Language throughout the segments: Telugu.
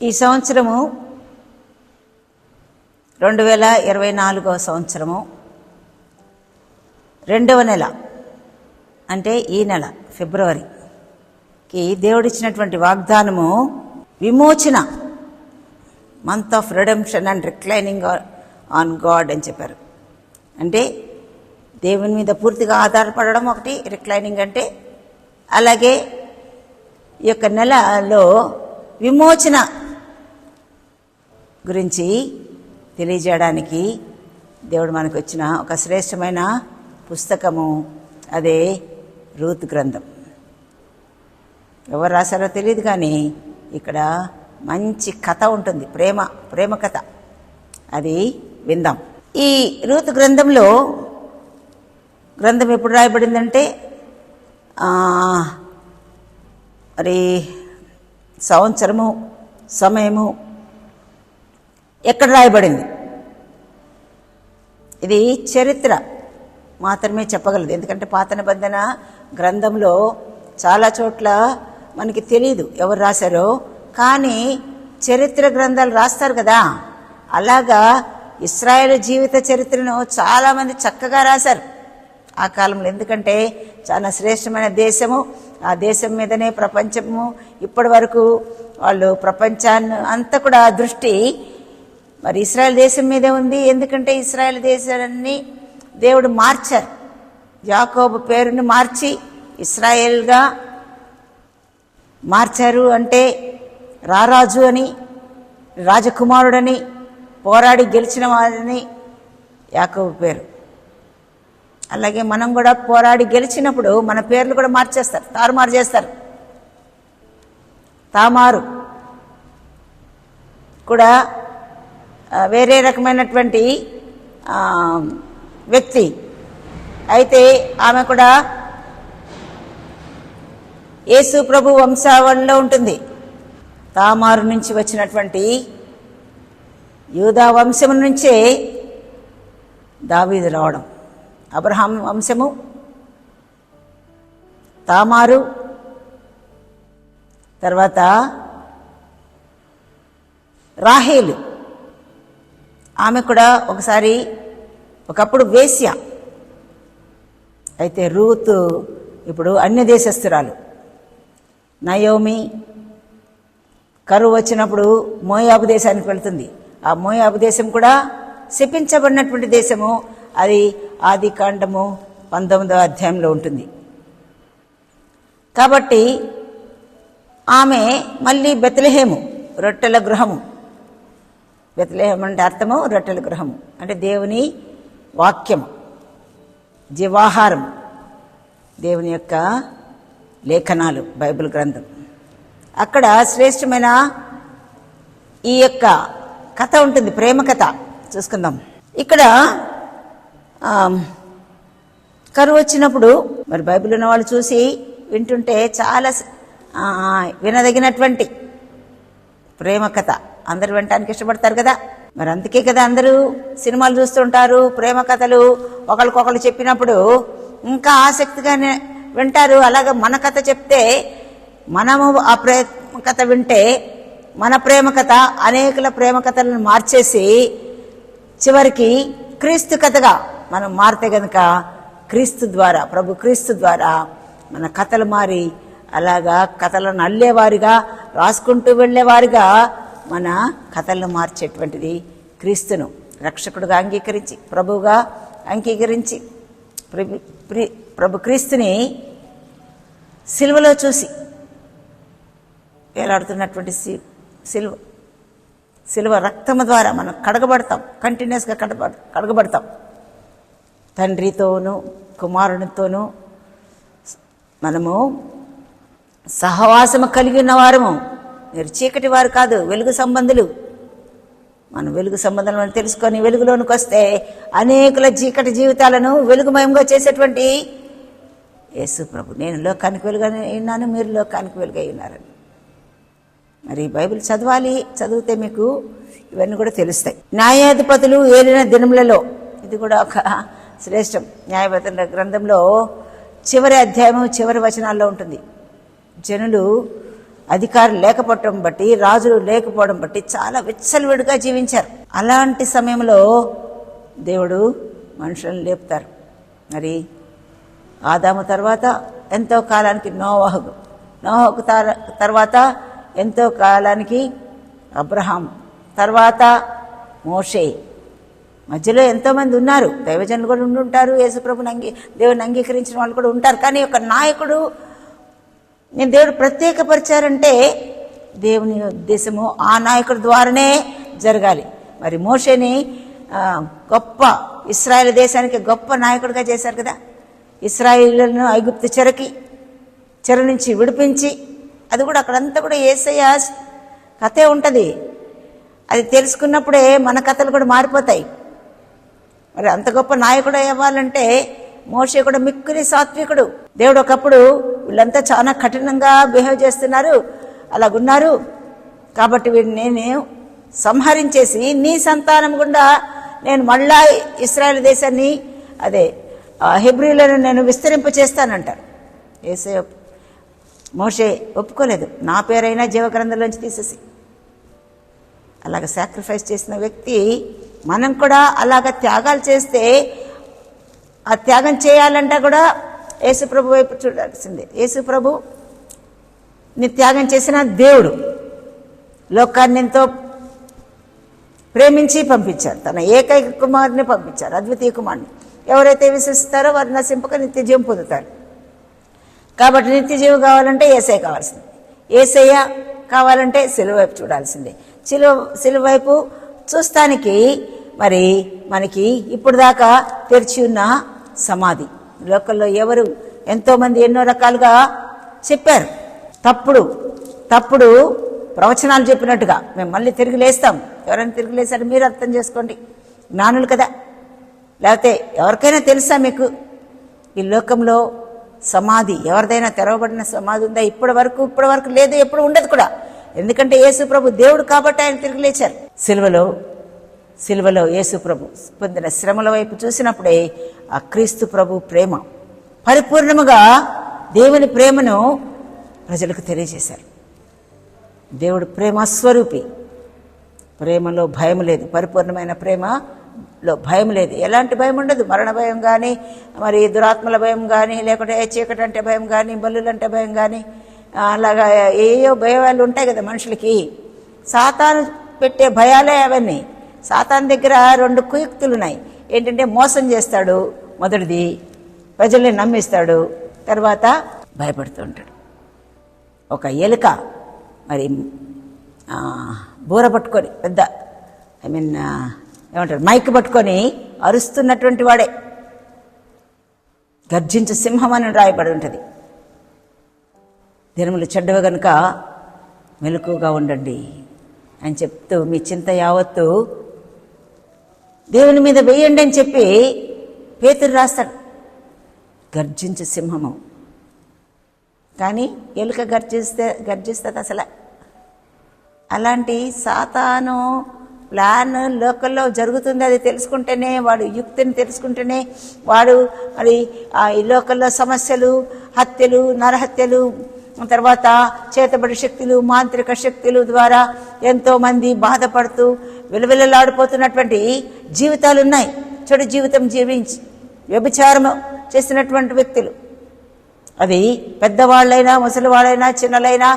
ఈ సంవత్సరము 2024వ సంవత్సరము 2వ నెల, అంటే ఈ నెల ఫిబ్రవరికి దేవుడిచ్చినటువంటి వాగ్దానము విమోచన, month of redemption and reclining on God అని చెప్పారు. అంటే దేవుని మీద పూర్తిగా ఆధారపడడం ఒకటి రిక్లైనింగ్ అంటే, అలాగే ఈ యొక్క నెలలో విమోచన గురించి తెలియజేయడానికి దేవుడు మనకు వచ్చిన ఒక శ్రేష్టమైన పుస్తకము, అదే రూతు గ్రంథం. ఎవరు రాశారో తెలియదు, కానీ ఇక్కడ మంచి కథ ఉంటుంది, ప్రేమ కథ. అది విందాం. ఈ రూతు గ్రంథంలో గ్రంథం ఎప్పుడు రాయబడిందంటే మరి సంవత్సరము, సమయము ఎక్కడ రాయబడింది, ఇది చరిత్ర మాత్రమే చెప్పగలదు. ఎందుకంటే పాత నిబంధన గ్రంథంలో చాలా చోట్ల మనకి తెలియదు ఎవరు రాశారో, కానీ చరిత్ర గ్రంథాలు రాస్తారు కదా, అలాగా ఇశ్రాయేలు జీవిత చరిత్రను చాలామంది చక్కగా రాశారు ఆ కాలంలో. ఎందుకంటే చాలా శ్రేష్టమైన దేశము, ఆ దేశం మీదనే ప్రపంచము ఇప్పటి వరకు వాళ్ళు ప్రపంచాన్ని అంతా కూడా దృష్టి మరి ఇశ్రాయేల్ దేశం మీదే ఉంది. ఎందుకంటే ఇశ్రాయేల్ దేశాన్ని దేవుడు మార్చారు, యాకోబు పేరుని మార్చి ఇశ్రాయేల్గా మార్చారు. అంటే రారాజు అని, రాజకుమారుడని, పోరాడి గెలిచిన వారిని యాకోబు పేరు. అలాగే మనం కూడా పోరాడి గెలిచినప్పుడు మన పేర్లు కూడా మార్చేస్తారు, తారుమారు చేస్తారు. తామారు కూడా వేరే రకమైనటువంటి వ్యక్తి, అయితే ఆమె కూడా యేసు ప్రభు వంశావళిలో ఉంటుంది. తామారు నుంచి వచ్చినటువంటి యూదా వంశం నుంచే దావీదు రావడం. అబ్రహాం వంశము, తామారు, తర్వాత రాహేలు, ఆమె కూడా ఒకప్పుడు వేశ్య. అయితే రూతు ఇప్పుడు అన్య దేశస్తురాలు. నయోమి కరువు వచ్చినప్పుడు మోయాబు దేశానికి వెళ్తుంది. ఆ మోయాబు దేశం కూడా శపించబడినటువంటి దేశము. అది ఆదికాండము 19వ అధ్యాయంలో ఉంటుంది. కాబట్టి ఆమె మళ్ళీ బెత్లెహేము, రొట్టెల గృహము. బెత్లెహేము అంటే అర్థము రొట్టెల గృహము, అంటే దేవుని వాక్యము, జీవాహారం, దేవుని యొక్క లేఖనాలు, బైబిల్ గ్రంథం. అక్కడ శ్రేష్టమైన ఈ యొక్క కథ ఉంటుంది, ప్రేమ కథ. చూసుకుందాం. ఇక్కడ కరువు వచ్చినప్పుడు మరి బైబిల్ ఉన్న వాళ్ళు చూసి వింటుంటే చాలా వినదగినటువంటి ప్రేమ కథ. అందరూ వినటానికి ఇష్టపడతారు కదా, మరి అందుకే కదా అందరూ సినిమాలు చూస్తుంటారు. ప్రేమ కథలు ఒకరికొకరు చెప్పినప్పుడు ఇంకా ఆసక్తిగానే వింటారు. అలాగే మన కథ చెప్తే, మనము ఆ ప్రేమ కథ వింటే, మన ప్రేమ కథ అనేకుల ప్రేమ కథలను మార్చేసి చివరికి క్రీస్తు కథగా మనం మారితే గనుక క్రీస్తు ద్వారా, ప్రభు క్రీస్తు ద్వారా మన కథలు మారి, అలాగా కథలను అల్లేవారిగా, రాసుకుంటూ వెళ్ళేవారిగా మన కథలను మార్చేటువంటిది క్రీస్తును రక్షకుడుగా అంగీకరించి, ప్రభువుగా అంగీకరించి, ప్రభు క్రీస్తుని సిలువలో చూసి వేలాడుతున్నటువంటి సిలువ రక్తము ద్వారా మనం కడగబడతాం, కంటిన్యూస్గా కడగబడతాం. తండ్రితోనూ కుమారునితోనూ మనము సహవాసము కలిగి ఉన్నవారము. మీరు చీకటి వారు కాదు, వెలుగు సంబంధులు. మనం వెలుగు సంబంధాలను తెలుసుకొని వెలుగులోనికి వస్తే అనేకుల చీకటి జీవితాలను వెలుగుమయంగా చేసేటువంటి యేసు ప్రభు, నేను లోకానికి వెలుగై ఉన్నాను, మీరు లోకానికి వెలుగై ఉన్నారని. మరి బైబిల్ చదవాలి, చదివితే మీకు ఇవన్నీ కూడా తెలుస్తాయి. న్యాయాధిపతులు ఏలిన దినములలో, ఇది కూడా ఒక శ్రేష్టం. న్యాయధిపతుల గ్రంథంలో చివరి అధ్యాయము చివరి వచనాల్లో ఉంటుంది. జనులు అధికారులు లేకపోవడం బట్టి, రాజులు లేకపోవడం బట్టి చాలా విచ్చలవిడిగా జీవించారు. అలాంటి సమయంలో దేవుడు మనుషులను లేపుతారు. మరి ఆదాము తర్వాత ఎంతో కాలానికి నోవహు తర్వాత ఎంతో కాలానికి అబ్రహాం, తర్వాత మోషే, మధ్యలో ఎంతోమంది ఉన్నారు. దైవజనులు కూడా ఉండుంటారు, యేసుప్రభుని దేవుని అంగీకరించిన వాళ్ళు కూడా ఉంటారు. కానీ ఒక నాయకుడు నేను దేవుడు ప్రత్యేకపరిచారంటే దేవుని ఉద్దేశము ఆ నాయకుడి ద్వారానే జరగాలి. మరి మోషేని గొప్ప ఇశ్రాయేలు దేశానికి గొప్ప నాయకుడిగా చేశారు కదా. ఇశ్రాయేలును ఐగుప్తు చెర నుంచి విడిపించి, అది కూడా అక్కడంతా కూడా యేసయ్య కథే ఉంటుంది. అది తెలుసుకున్నప్పుడే మన కథలు కూడా మారిపోతాయి. మరి అంత గొప్ప నాయకుడు అవ్వాలంటే మోషే కూడా మిక్కిలి సాత్వికుడు. దేవుడు ఒకప్పుడు వీళ్ళంతా చాలా కఠినంగా బిహేవ్ చేస్తున్నారు, అలాగున్నారు కాబట్టి వీడిని నేను సంహరించేసి నీ సంతానం గుండా నేను మళ్ళా ఇశ్రాయేలు దేశాన్ని, అదే హెబ్రీలను నేను విస్తరింప చేస్తానంటారు. యేసయ్య మోషే ఒప్పుకోలేదు. నా పేరైనా జీవగ్రంథంలోంచి తీసేసి అలాగ సాక్రిఫైస్ చేసిన వ్యక్తి. మనం కూడా అలాగ త్యాగాలు చేస్తే, ఆ త్యాగం చేయాలంటే కూడా యేసుప్రభు వైపు చూడాల్సిందే. యేసుప్రభు ని త్యాగం చేసిన దేవుడు లోకాన్ని ఎంతో ప్రేమించి పంపించారు. తన ఏకైక కుమారుని పంపించారు, అద్వితీయ కుమారుని. ఎవరైతే విశ్వసిస్తారో వారు నశింపక నిత్య జీవం పొందుతారు. కాబట్టి నిత్య జీవం కావాలంటే యేసయ్య కావాల్సిందే. యేసయ్య కావాలంటే సిలువ వైపు చూడాల్సిందే. సిలువ వైపు చూస్తానికి మరి మనకి ఇప్పుడు దాకా తెరిచి ఉన్న సమాధి. లోకల్లో ఎవరు ఎంతోమంది ఎన్నో రకాలుగా చెప్పారు. తప్పుడు ప్రవచనాలు చెప్పినట్టుగా మేము మళ్ళీ తిరిగి లేస్తాం. ఎవరైనా తిరిగి లేసారు మీరు అర్థం చేసుకోండి, జ్ఞానులు కదా. లేకపోతే ఎవరికైనా తెలుసా మీకు ఈ లోకంలో సమాధి ఎవరిదైనా తెరవబడిన సమాధి ఉందా? ఇప్పటి వరకు లేదు, ఎప్పుడు ఉండదు కూడా. ఎందుకంటే యేసు ప్రభు దేవుడు కాబట్టి ఆయన తిరిగి లేచారు. సిలువలో యేసు ప్రభు పొందిన శ్రమల వైపు చూసినప్పుడే ఆ క్రీస్తు ప్రభు ప్రేమ పరిపూర్ణముగా దేవుని ప్రేమను ప్రజలకు తెలియజేశారు. దేవుడు ప్రేమ స్వరూపి. ప్రేమలో భయం లేదు. పరిపూర్ణమైన ప్రేమలో భయం లేదు. ఎలాంటి భయం ఉండదు. మరణ భయం కానీ, మరి దురాత్మల భయం కానీ, లేకుంటే చీకటి అంటే భయం కానీ, బల్లులంటే భయం కానీ, అలాగా ఏయో భయాలు ఉంటాయి కదా మనుషులకి. సాతాను పెట్టే భయాలే అవన్నీ. సాతాను దగ్గర 2 కుయుక్తులు ఉన్నాయి. ఏంటంటే మోసం చేస్తాడు, మొదటిది ప్రజల్ని నమ్మిస్తాడు, తర్వాత భయపడుతూ ఉంటాడు. ఒక ఎలుక మరి బూర పట్టుకొని పెద్ద ఏమంటారు మైక్ పట్టుకొని అరుస్తున్నటువంటి వాడే. గర్జించు సింహం అని రాయబడి ఉంటుంది. దినములు చెడ్డవి గనుక మెలకుగా ఉండండి అని చెప్తూ మీ చింత యావత్తు దేవుని మీద వేయండి అని చెప్పి పేతురు రాస్తాడు. గర్జించు సింహము. కానీ ఎలుక గర్జిస్తుంది అసలు. అలాంటి సాతాను ప్లాన్ లోకల్లో జరుగుతుంది. అది తెలుసుకుంటేనే, వాడు యుక్తిని తెలుసుకుంటేనే వాడు మరి ఈ లోకల్లో సమస్యలు, హత్యలు, నరహత్యలు, తర్వాత చేతబడి శక్తులు, మాంత్రిక శక్తులు ద్వారా ఎంతో మంది బాధపడుతూ విలవిలలాడిపోతున్నటువంటి జీవితాలు ఉన్నాయి. చెడు జీవితం జీవించి వ్యభిచారం చేసినటువంటి వ్యక్తులు, అది పెద్దవాళ్ళైనా ముసలివాళ్ళైనా చిన్నలైనా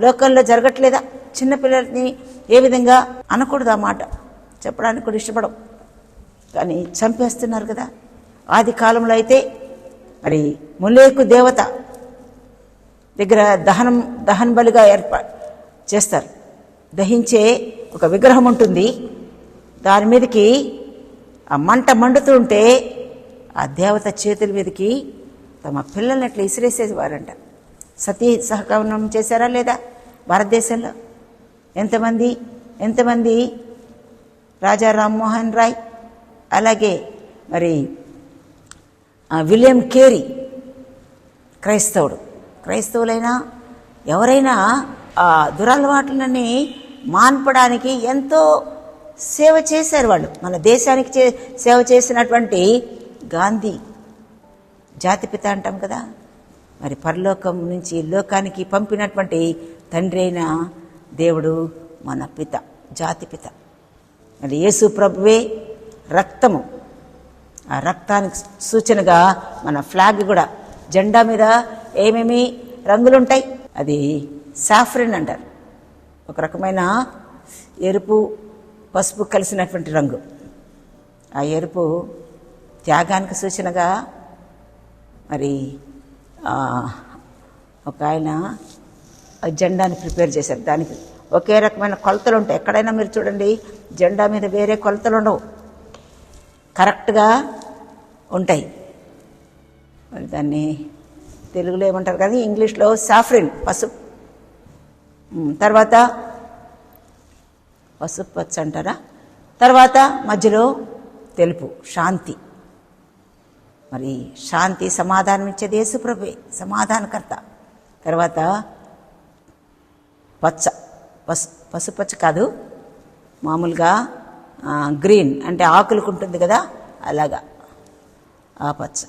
లోకంలో జరగట్లేదా? చిన్నపిల్లల్ని ఏ విధంగా అనకూడదు, ఆ మాట చెప్పడానికి కూడా ఇష్టపడం, కానీ చంపేస్తున్నారు కదా. ఆది కాలంలో అయితే మరి మొలేకు దేవత దగ్గర దహన బలిగా చేస్తారు. దహించే ఒక విగ్రహం ఉంటుంది. దాని మీదకి ఆ మంట మండుతూ ఉంటే ఆ దేవత చేతుల మీదకి తమ పిల్లల్ని అట్లా ఇసిరేసేవారంట. సతీ సహగమనం చేశారా లేదా భారతదేశంలో? ఎంతమంది రాజా రామ్మోహన్ రాయ్, అలాగే మరి విలియం కేరీ, క్రైస్తవులైనా ఎవరైనా ఆ దురలవాట్లని మాన్పడానికి ఎంతో సేవ చేశారు వాళ్ళు. మన దేశానికి సేవ చేసినటువంటి గాంధీ, జాతిపిత అంటాం కదా, మరి పరలోకం నుంచి లోకానికి పంపినటువంటి తండ్రి అయిన దేవుడు మన పిత, జాతి పిత. మరి యేసు ప్రభువే రక్తము. ఆ రక్తానికి సూచనగా మన ఫ్లాగ్ కూడా, జెండా మీద ఏమేమి రంగులుంటాయి, అది సాఫ్రిన్ అంటారు. ఒక రకమైన ఎరుపు పసుపు కలిసినటువంటి రంగు. ఆ ఎరుపు త్యాగానికి సూచనగా. మరి ఒక ఆయన జెండాని ప్రిపేర్ చేశారు. దానికి ఒకే రకమైన కొలతలు ఉంటాయి. ఎక్కడైనా మీరు చూడండి, జెండా మీద వేరే కొలతలు ఉండవు, కరెక్ట్గా ఉంటాయి. మరి దాన్ని తెలుగులో ఏమంటారు కానీ ఇంగ్లీష్లో సాఫ్రిన్, పసుపు. తర్వాత పసుపు పచ్చ అంటారా. తర్వాత మధ్యలో తెలుపు, శాంతి. మరి శాంతి, సమాధానం ఇచ్చేది యేసు ప్రభువే, సమాధానకర్త. తర్వాత పచ్చ, పసుపచ్చ కాదు, మామూలుగా గ్రీన్ అంటే ఆకులకు ఉంటుంది కదా, అలాగా ఆ పచ్చ.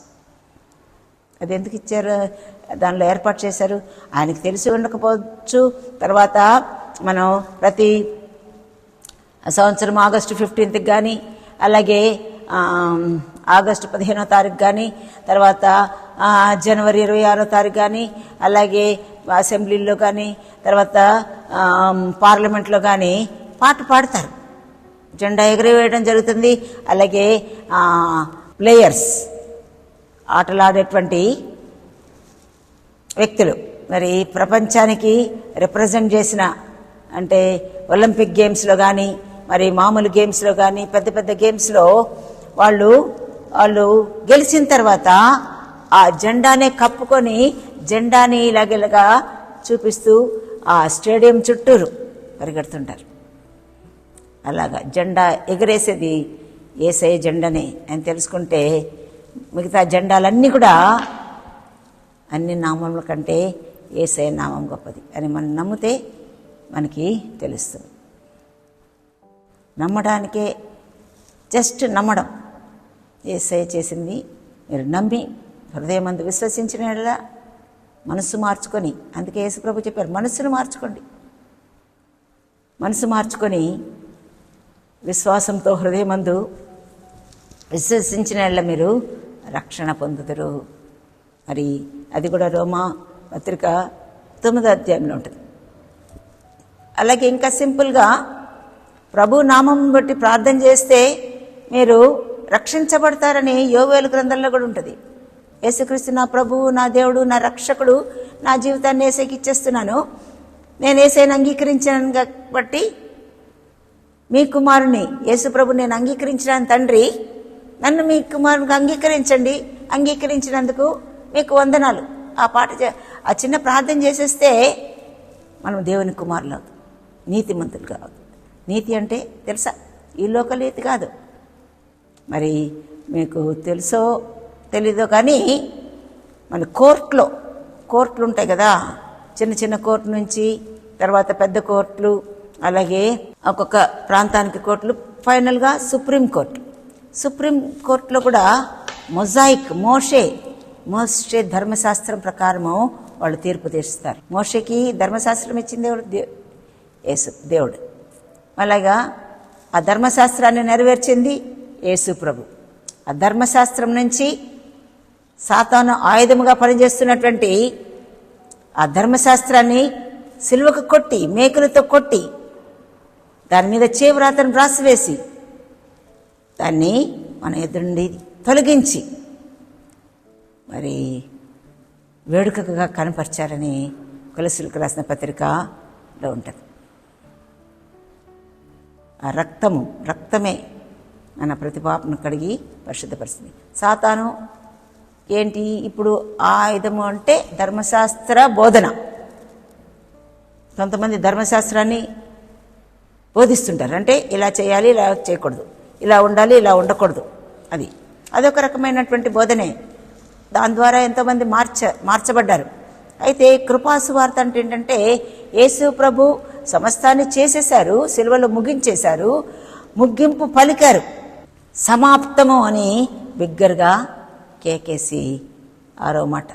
అది ఎందుకు ఇచ్చారు, దానిలో ఏర్పాటు చేశారు, ఆయనకు తెలిసి ఉండకపోవచ్చు. తర్వాత మనం ప్రతి సంవత్సరం ఆగస్టు 15th కానీ, అలాగే ఆగస్టు 15వ తారీఖు కానీ, తర్వాత జనవరి 26వ తారీఖు కానీ, అలాగే అసెంబ్లీలో కానీ, తర్వాత పార్లమెంట్లో కానీ పాట పాడతారు, జెండా ఎగరవేయడం జరుగుతుంది. అలాగే ప్లేయర్స్, ఆటలాడేటువంటి వ్యక్తులు, మరి ప్రపంచానికి రిప్రజెంట్ చేసిన, అంటే ఒలింపిక్ గేమ్స్లో కానీ, మరి మామూలు గేమ్స్లో కానీ, పెద్ద పెద్ద గేమ్స్లో వాళ్ళు గెలిచిన తర్వాత ఆ జెండానే కప్పుకొని జెండాని ఇలాగెలాగా చూపిస్తూ ఆ స్టేడియం చుట్టూరు పరిగెడుతుంటారు. అలాగా జెండా ఎగరేసేది యేసయ్య జెండానే అని తెలుసుకుంటే, మిగతా జెండాలన్నీ కూడా అన్ని నామముల కంటే యేసయ్య నామం గొప్పది అని మనం నమ్మితే మనకి తెలుస్తుంది. నమ్మడానికే, జస్ట్ నమ్మడం. యేసయ్య చేసింది మీరు నమ్మి హృదయమందు విశ్వసించిన యెడల మనస్సు మార్చుకొని, అందుకే యేసు ప్రభు చెప్పారు, మనస్సును మార్చుకోండి. మనసు మార్చుకొని విశ్వాసంతో హృదయమందు విశ్వసించిన యెడల మీరు రక్షణ పొందుదురు. మరి అది కూడా రోమా పత్రిక 9వ అధ్యాయంలో ఉంటుంది. అలాగే ఇంకా సింపుల్గా ప్రభు నామం బట్టి ప్రార్థన చేస్తే మీరు రక్షించబడతారని యోవేలు గ్రంథంలో కూడా ఉంటుంది. యేసుక్రీస్తు నా ప్రభువు, నా దేవుడు, నా రక్షకుడు, నా జీవితాన్ని యేసయ్యకి ఇచ్చేస్తున్నాను, నేను యేసయ్యని అంగీకరించాను కాబట్టి మీ కుమారుని యేసు ప్రభు నేను అంగీకరించిన తండ్రి, నన్ను మీ కుమారునికి అంగీకరించండి, అంగీకరించినందుకు మీకు వందనాలు. ఆ పాట ఆ చిన్న ప్రార్థన చేసేస్తే మనం దేవుని కుమారులు అవుతాం, నీతిమంతులు కాదు. నీతి అంటే తెలుసా, ఈ లోక నీతి కాదు. మరి మీకు తెలుసో తెలీదో కానీ మన కోర్టులు ఉంటాయి కదా, చిన్న చిన్న కోర్టు నుంచి తర్వాత పెద్ద కోర్టులు, అలాగే ఒక్కొక్క ప్రాంతానికి కోర్టులు, ఫైనల్గా సుప్రీం కోర్టులో కూడా మోషే ధర్మశాస్త్రం ప్రకారము వాళ్ళు తీర్పు తీరుస్తారు. మోషేకి ధర్మశాస్త్రం ఇచ్చింది దేవుడు. అలాగా ఆ ధర్మశాస్త్రాన్ని నెరవేర్చింది యేసు ప్రభు. ఆ ధర్మశాస్త్రం నుంచి సాతాను ఆయుధముగా పనిచేస్తున్నటువంటి ఆ ధర్మశాస్త్రాన్ని సిలువకు కొట్టి, మేకులతో కొట్టి, దాని మీద చేవ్రాతను రాసివేసి దాన్ని మన ఎదురు నుండి తొలగించి మరి వేడుకగా కనపరిచారని కొలస్సీలకు రాసిన పత్రికలో ఉంటుంది. ఆ రక్తమే మన ప్రతిపాపను కడిగి పరిశుద్ధపరుస్తుంది. సాతాను ఏంటి ఇప్పుడు ఆయుధము అంటే ధర్మశాస్త్ర బోధన. కొంతమంది ధర్మశాస్త్రాన్ని బోధిస్తుంటారు, అంటే ఇలా చేయాలి, ఇలా చేయకూడదు, ఇలా ఉండాలి, ఇలా ఉండకూడదు. అదొక రకమైనటువంటి బోధనే. దాని ద్వారా ఎంతోమంది మార్చబడ్డారు. అయితే కృపాసువార్త అంటే ఏంటంటే యేసు ప్రభు సమస్తాన్ని చేసేశారు, సిలువలో ముగించేశారు, ముగింపు పలికారు, సమాప్తము అని బిగ్గరగా కేకేసి 6వ మాట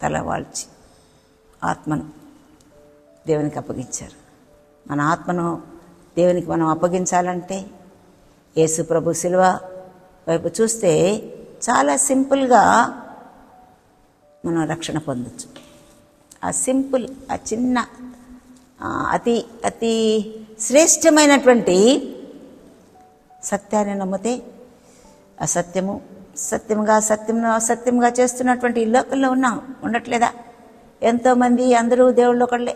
తల వాల్చి ఆత్మను దేవునికి అప్పగించారు. మన ఆత్మను దేవునికి మనం అప్పగించాలంటే యేసు ప్రభు శిలువ వైపు చూస్తే చాలా సింపుల్గా మనం రక్షణ పొందొచ్చు. ఆ సింపుల్, ఆ చిన్న, అతి అతి శ్రేష్టమైనటువంటి సత్యాన్ని నమ్మితే అసత్యము సత్యంగా చేస్తున్నటువంటి ఈ లోకంలో ఉండట్లేదా? ఎంతోమంది, అందరూ దేవుళ్ళు ఒకళ్ళే,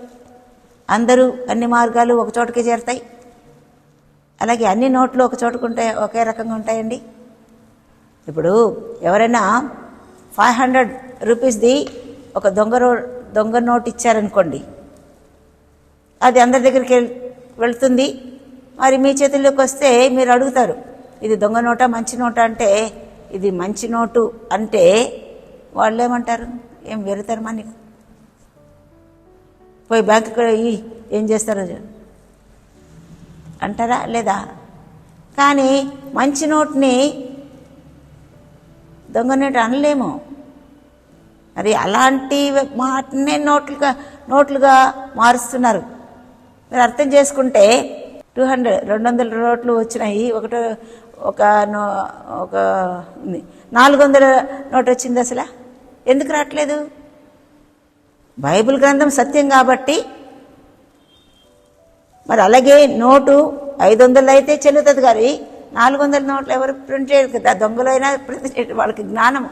అందరూ అన్ని మార్గాలు ఒక చోటుకే చేరుతాయి. అలాగే అన్ని నోట్లు ఒక చోటుకుంటాయి, ఒకే రకంగా ఉంటాయండి. ఇప్పుడు ఎవరైనా 500 రూపీస్ది ఒక దొంగ నోట్ ఇచ్చారనుకోండి, అది అందరి దగ్గరికి వెళ్తుంది. మరి మీ చేతుల్లోకి వస్తే మీరు అడుగుతారు, ఇది దొంగ నోటా మంచి నోటా అంటే, ఇది మంచి నోటు అంటే వాళ్ళు ఏమంటారు? ఏం వెరుతారు మా నీకు, పోయి బ్యాంకు ఏం చేస్తారో అంటారా లేదా? కానీ మంచి నోట్ని దొంగ నోటు అనలేము. మరి అలాంటి మాటనే నోట్లుగా మారుస్తున్నారు. మీరు అర్థం చేసుకుంటే 200 నోట్లు వచ్చినాయి, ఒక 400 నోటు వచ్చింది. అసలు ఎందుకు రావట్లేదు? బైబిల్ గ్రంథం సత్యం కాబట్టి. మరి అలాగే నోటు 500 అయితే చెల్లుతుంది, కానీ 400 నోట్లు ఎవరు ప్రింట్ చేయరు కదా. దొంగలైనా ప్రింట్ చేయడం వాళ్ళకి జ్ఞానం.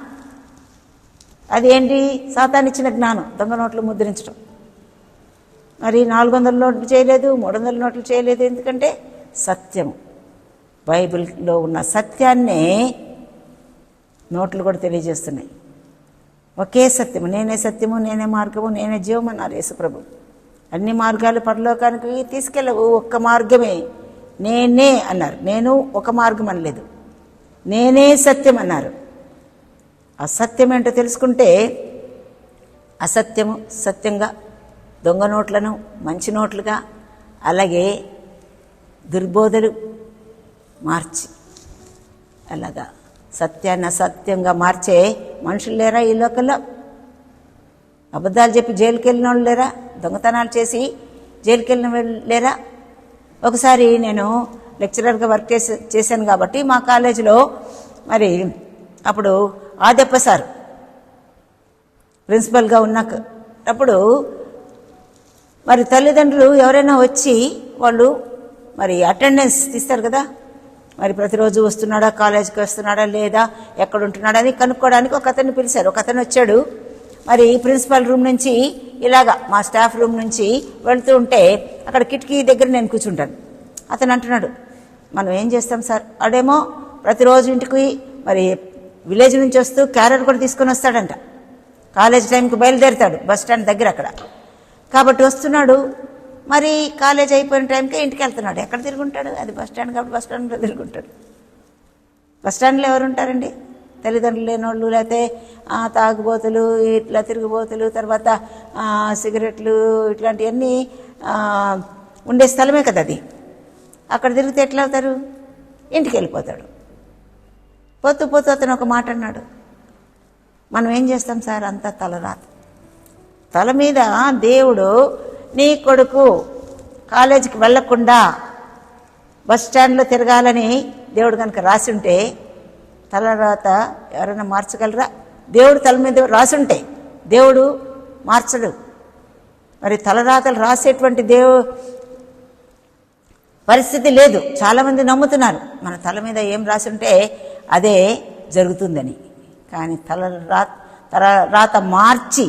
అదేంటి? సాతానిచ్చిన జ్ఞానం, దొంగ నోట్లు ముద్రించడం. మరి 400 నోట్లు చేయలేదు, 300 నోట్లు చేయలేదు. ఎందుకంటే సత్యము, బైబిల్లో ఉన్న సత్యాన్నే నోట్లు కూడా తెలియజేస్తున్నాయి. ఒకే సత్యము, నేనే సత్యము, నేనే మార్గము, నేనే జీవం అన్నారు యేసుప్రభు. అన్ని మార్గాలు పరలోకానికి తీసుకెళ్ళవు, ఒక్క మార్గమే నేనే అన్నారు. నేను ఒక మార్గం అనలేదు, నేనే సత్యం అన్నారు. ఆ సత్యం ఏంటో తెలుసుకుంటే అసత్యము సత్యంగా, దొంగ నోట్లను మంచి నోట్లుగా, అలాగే దుర్బోధలు మార్చి, అలాగా సత్యాన్ని అసత్యంగా మార్చే మనుషులు లేరా ఈ లోకంలో? అబద్ధాలు చెప్పి జైలుకి వెళ్ళిన వాళ్ళు లేరా? దొంగతనాలు చేసి జైలుకి వెళ్ళిన వాళ్ళు లేరా? ఒకసారి నేను లెక్చరర్గా వర్క్ చేశాను కాబట్టి మా కాలేజీలో మరి అప్పుడు ఆదెప్ప సార్ ప్రిన్సిపల్గా ఉన్నప్పుడు మరి తల్లిదండ్రులు ఎవరైనా వచ్చి వాళ్ళు మరి అటెండెన్స్ తీస్తారు కదా, మరి ప్రతిరోజు వస్తున్నాడా, కాలేజీకి వస్తున్నాడా లేదా, ఎక్కడ ఉంటున్నాడా అని కనుక్కోవడానికి ఒక అతన్ని పిలిచారు. ఒక అతను వచ్చాడు. మరి ప్రిన్సిపల్ రూమ్ నుంచి ఇలాగా మా స్టాఫ్ రూమ్ నుంచి వెళ్తూ ఉంటే అక్కడ కిటికీ దగ్గర నేను కూర్చుంటాను. అతను అంటున్నాడు, మనం ఏం చేస్తాం సార్? అడేమో ప్రతిరోజు ఇంటికి మరి విలేజ్ నుంచి వస్తూ క్యారియర్ కూడా తీసుకొని వస్తాడంట. కాలేజ్ టైంకి బయలుదేరుతాడు బస్ స్టాండ్ దగ్గర అక్కడ. కాబట్టి వస్తున్నాడు, మరి కాలేజ్ అయిపోయిన టైంకే ఇంటికి వెళ్తున్నాడు. ఎక్కడ తిరుగుంటాడు? అది బస్ స్టాండ్ కాబట్టి బస్ స్టాండ్లో తిరుగుంటాడు. బస్ స్టాండ్లో ఎవరు ఉంటారండి? తల్లిదండ్రులు లేనోళ్ళు, లేకపోతే తాగుబోతులు, ఇట్లా తిరుగుబోతులు, తర్వాత సిగరెట్లు, ఇట్లాంటివన్నీ ఉండే స్థలమే కదా అది. అక్కడ తిరిగితే ఎట్లా అవుతారు? ఇంటికి వెళ్ళిపోతాడు. పోతూ అతను ఒక మాట అన్నాడు, మనం ఏం చేస్తాం సార్? అంతా తలరాత. తల మీద దేవుడు నీ కొడుకు కాలేజీకి వెళ్లకుండా బస్ స్టాండ్లో తిరగాలని దేవుడు కనుక రాసుంటే తలరాత ఎవరైనా మార్చగలరా? దేవుడు తల మీద రాసుంటే దేవుడు మార్చడు. మరి తలరాతలు రాసేటువంటి పరిస్థితి లేదు. చాలామంది నమ్ముతున్నారు మన తల మీద ఏం రాసుంటే అదే జరుగుతుందని. కానీ తలరాత మార్చి,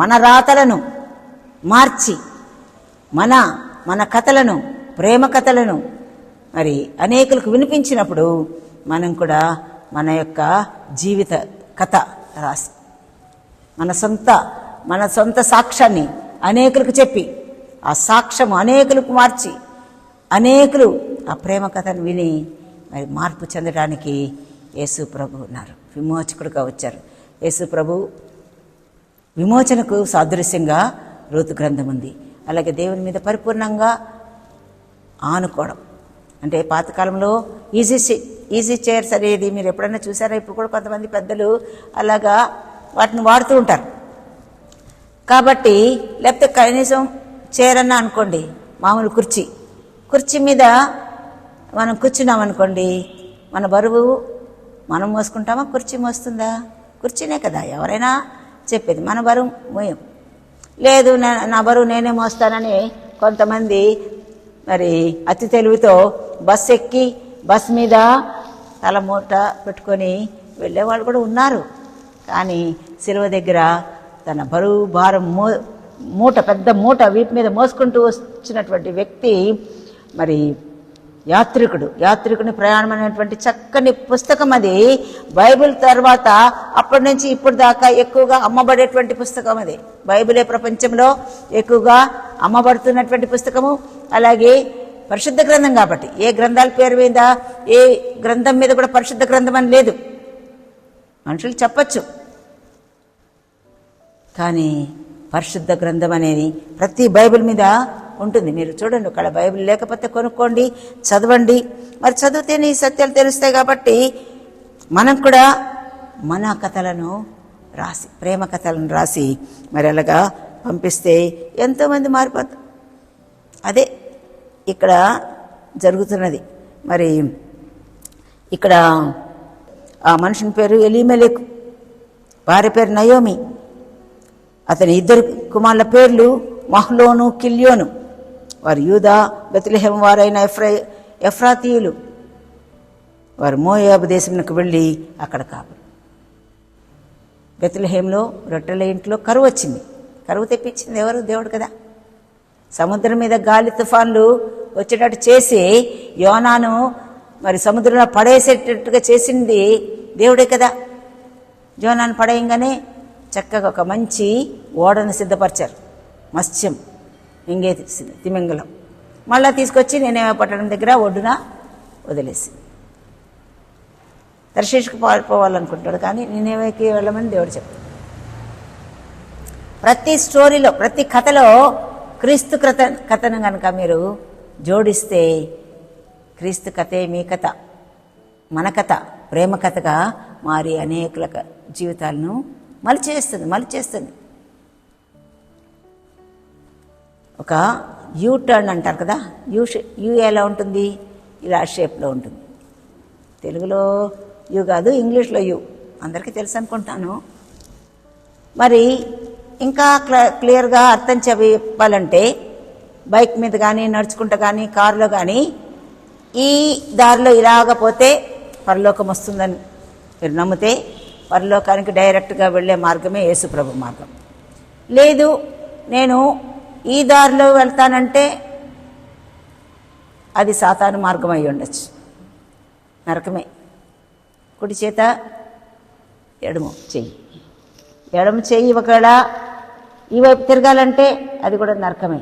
మన రాతలను మార్చి, మన కథలను, ప్రేమ కథలను మరి అనేకులకు వినిపించినప్పుడు మనం కూడా మన యొక్క జీవిత కథ రాసి మన సొంత సాక్ష్యాన్ని అనేకులకు చెప్పి, ఆ సాక్ష్యం అనేకులకు మార్చి, అనేకులు ఆ ప్రేమ కథను విని మరి మార్పు చెందడానికి యేసు ప్రభు ఉన్నారు. విమోచకుడుగా వచ్చారు. యేసు ప్రభు విమోచనకు సాదృశ్యంగా రూతు గ్రంథం ఉంది. అలాగే దేవుని మీద పరిపూర్ణంగా ఆనుకోవడం అంటే పాతకాలంలో ఈజీ చైర్స్ అనేది మీరు ఎప్పుడైనా చూసారా? ఇప్పుడు కూడా కొంతమంది పెద్దలు అలాగా వాటిని వాడుతూ ఉంటారు. కాబట్టి లేకపోతే కనీసం చైరన్నా అనుకోండి, మామూలు కుర్చీ మీద మనం కూర్చున్నాం అనుకోండి, మన బరువు మనం మోసుకుంటామా, కుర్చీ మోస్తుందా? కుర్చీనే కదా ఎవరైనా చెప్పేది. మన బరువు మోయం. లేదు నా బరువు నేనే మోస్తానని కొంతమంది మరి అతి తెలివితో బస్సు ఎక్కి బస్ మీద తల మూట పెట్టుకొని వెళ్ళేవాళ్ళు కూడా ఉన్నారు. కానీ సిలువ దగ్గర తన బరువు భారం మూట, పెద్ద మూట వీపు మీద మోసుకుంటూ వచ్చినటువంటి వ్యక్తి మరి యాత్రికుని ప్రయాణం అనేటువంటి చక్కని పుస్తకం అది. బైబిల్ తర్వాత అప్పటి నుంచి ఇప్పుడు దాకా ఎక్కువగా అమ్మబడేటువంటి పుస్తకం అది. బైబిలే ప్రపంచంలో ఎక్కువగా అమ్మబడుతున్నటువంటి పుస్తకము. అలాగే పరిశుద్ధ గ్రంథం కాబట్టి ఏ గ్రంథాల పేరు మీద ఏ గ్రంథం మీద కూడా పరిశుద్ధ గ్రంథం అని లేదు, మనుషులు చెప్పచ్చు. కానీ పరిశుద్ధ గ్రంథం అనేది ప్రతి బైబిల్ మీద ఉంటుంది. మీరు చూడండి, ఒకవేళ బైబిల్ లేకపోతే కొనుక్కోండి, చదవండి. మరి చదివితేనే ఈ సత్యాలు తెలుస్తాయి. కాబట్టి మనం కూడా మన కథలను రాసి, ప్రేమ కథలను రాసి మరి అలాగా పంపిస్తే ఎంతోమంది మారిపోతారు. అదే ఇక్కడ జరుగుతున్నది. మరి ఇక్కడ ఆ మనుషుని పేరు ఎలీమెలెకు, భార్య పేరు నయోమి. అతని 2 కుమారుల పేర్లు మహ్లోను, కిల్యోను. వారు యూదా బెత్లెహేము వారైన ఎఫ్రాతీయులు. వారు మోయాబు దేశంకు వెళ్ళి అక్కడ కాపురు. బెత్లెహేంలో రొట్టెల ఇంట్లో కరువు వచ్చింది. కరువు తెప్పించింది ఎవరు? దేవుడు కదా. సముద్రం మీద గాలి తుఫాన్లు వచ్చేటట్టు చేసి యోనాను మరి సముద్రంలో పడేసేటట్టుగా చేసింది దేవుడే కదా. యోనాను పడేయంగానే చక్కగా ఒక మంచి ఓడను సిద్ధపరిచారు. మత్స్యం ఇంగే తిమింగలం మళ్ళా తీసుకొచ్చి నేనేమో పట్టణం దగ్గర ఒడ్డున వదిలేసి తర్షీషుకు పారిపోవాలనుకుంటాడు. కానీ నేనేమేకి వెళ్ళమని దేవుడు చెప్పాడు. ప్రతి స్టోరీలో, ప్రతి కథలో క్రీస్తు కథను కనుక మీరు జోడిస్తే క్రీస్తు కథే మీ కథ, మన కథ, ప్రేమ కథగా మారి అనేకుల జీవితాలను మలిచేస్తుంది. ఒక యూ టర్న్ అంటారు కదా, యూ ఎలా ఉంటుంది? ఇలా షేప్లో ఉంటుంది. తెలుగులో యూ కాదు, ఇంగ్లీష్లో యూ. అందరికీ తెలుసు అనుకుంటాను. మరి ఇంకా క్లియర్గా అర్థం చెప్పాలంటే బైక్ మీద కానీ, నడుచుకుంటూ కానీ, కారులో కానీ ఈ దారిలో ఇలాగపోతే పరలోకం వస్తుందని మీరు నమ్మితే పరలోకానికి డైరెక్ట్గా వెళ్ళే మార్గమే యేసుప్రభు మార్గం. లేదు నేను ఈ దారిలో వెళ్తానంటే అది సాతాను మార్గం అయి ఉండొచ్చు, నరకమే. కుడి చేత ఎడమ చెయ్యి ఒకవేళ ఈ వైపు తిరగాలంటే అది కూడా నరకమే.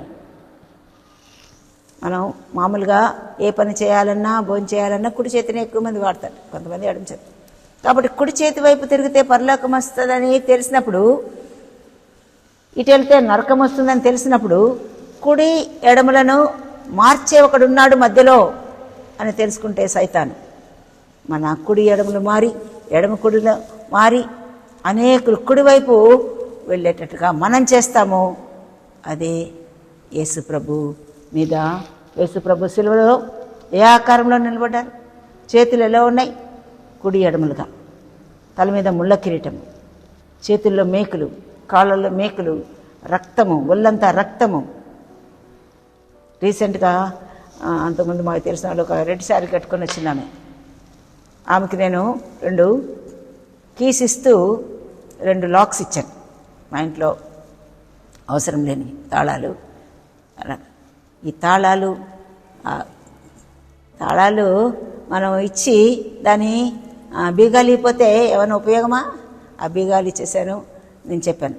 మనం మామూలుగా ఏ పని చేయాలన్నా, భోజనం చేయాలన్నా కుడి చేతిని ఎక్కువ మంది వాడతారు, కొంతమంది ఎడమ చేతి. కాబట్టి కుడి చేతి వైపు తిరిగితే పరలోకం వస్తుందని తెలిసినప్పుడు, ఇటు వెళ్తే నరకం వస్తుందని తెలిసినప్పుడు కుడి ఎడమలను మార్చే ఒకడున్నాడు మధ్యలో అని తెలుసుకుంటే సైతాను మన కుడి ఎడమలు మారి, ఎడమ కుడిలో మారి అనేకులు కుడివైపు వెళ్ళేటట్టుగా మనం చేస్తాము. అదే యేసుప్రభు మీద, యేసుప్రభు సిలువలో ఏ ఆకారంలో నిలబడ్డారు? చేతులు ఎలా ఉన్నాయి? కుడి ఎడమలుగా. తల మీద ముళ్ళ కిరీటము, చేతుల్లో మేకులు, కాళ్ళల్లో మేకులు, రక్తము, ఒళ్ళంతా రక్తము. రీసెంట్గా అంతకుముందు మాకు తెలిసిన వాళ్ళు ఒక రెడ్ శారీ కట్టుకొని వచ్చింది ఆమెకి నేను 2 కీస్ ఇస్తూ 2 లాక్స్ ఇచ్చాను. మా ఇంట్లో అవసరం లేని తాళాలు. ఈ తాళాలు మనం ఇచ్చి దాని బీగాలు ఇపోతే ఏమైనా ఉపయోగమా? ఆ బీగాలు ఇచ్చేసాను. నేను చెప్పాను,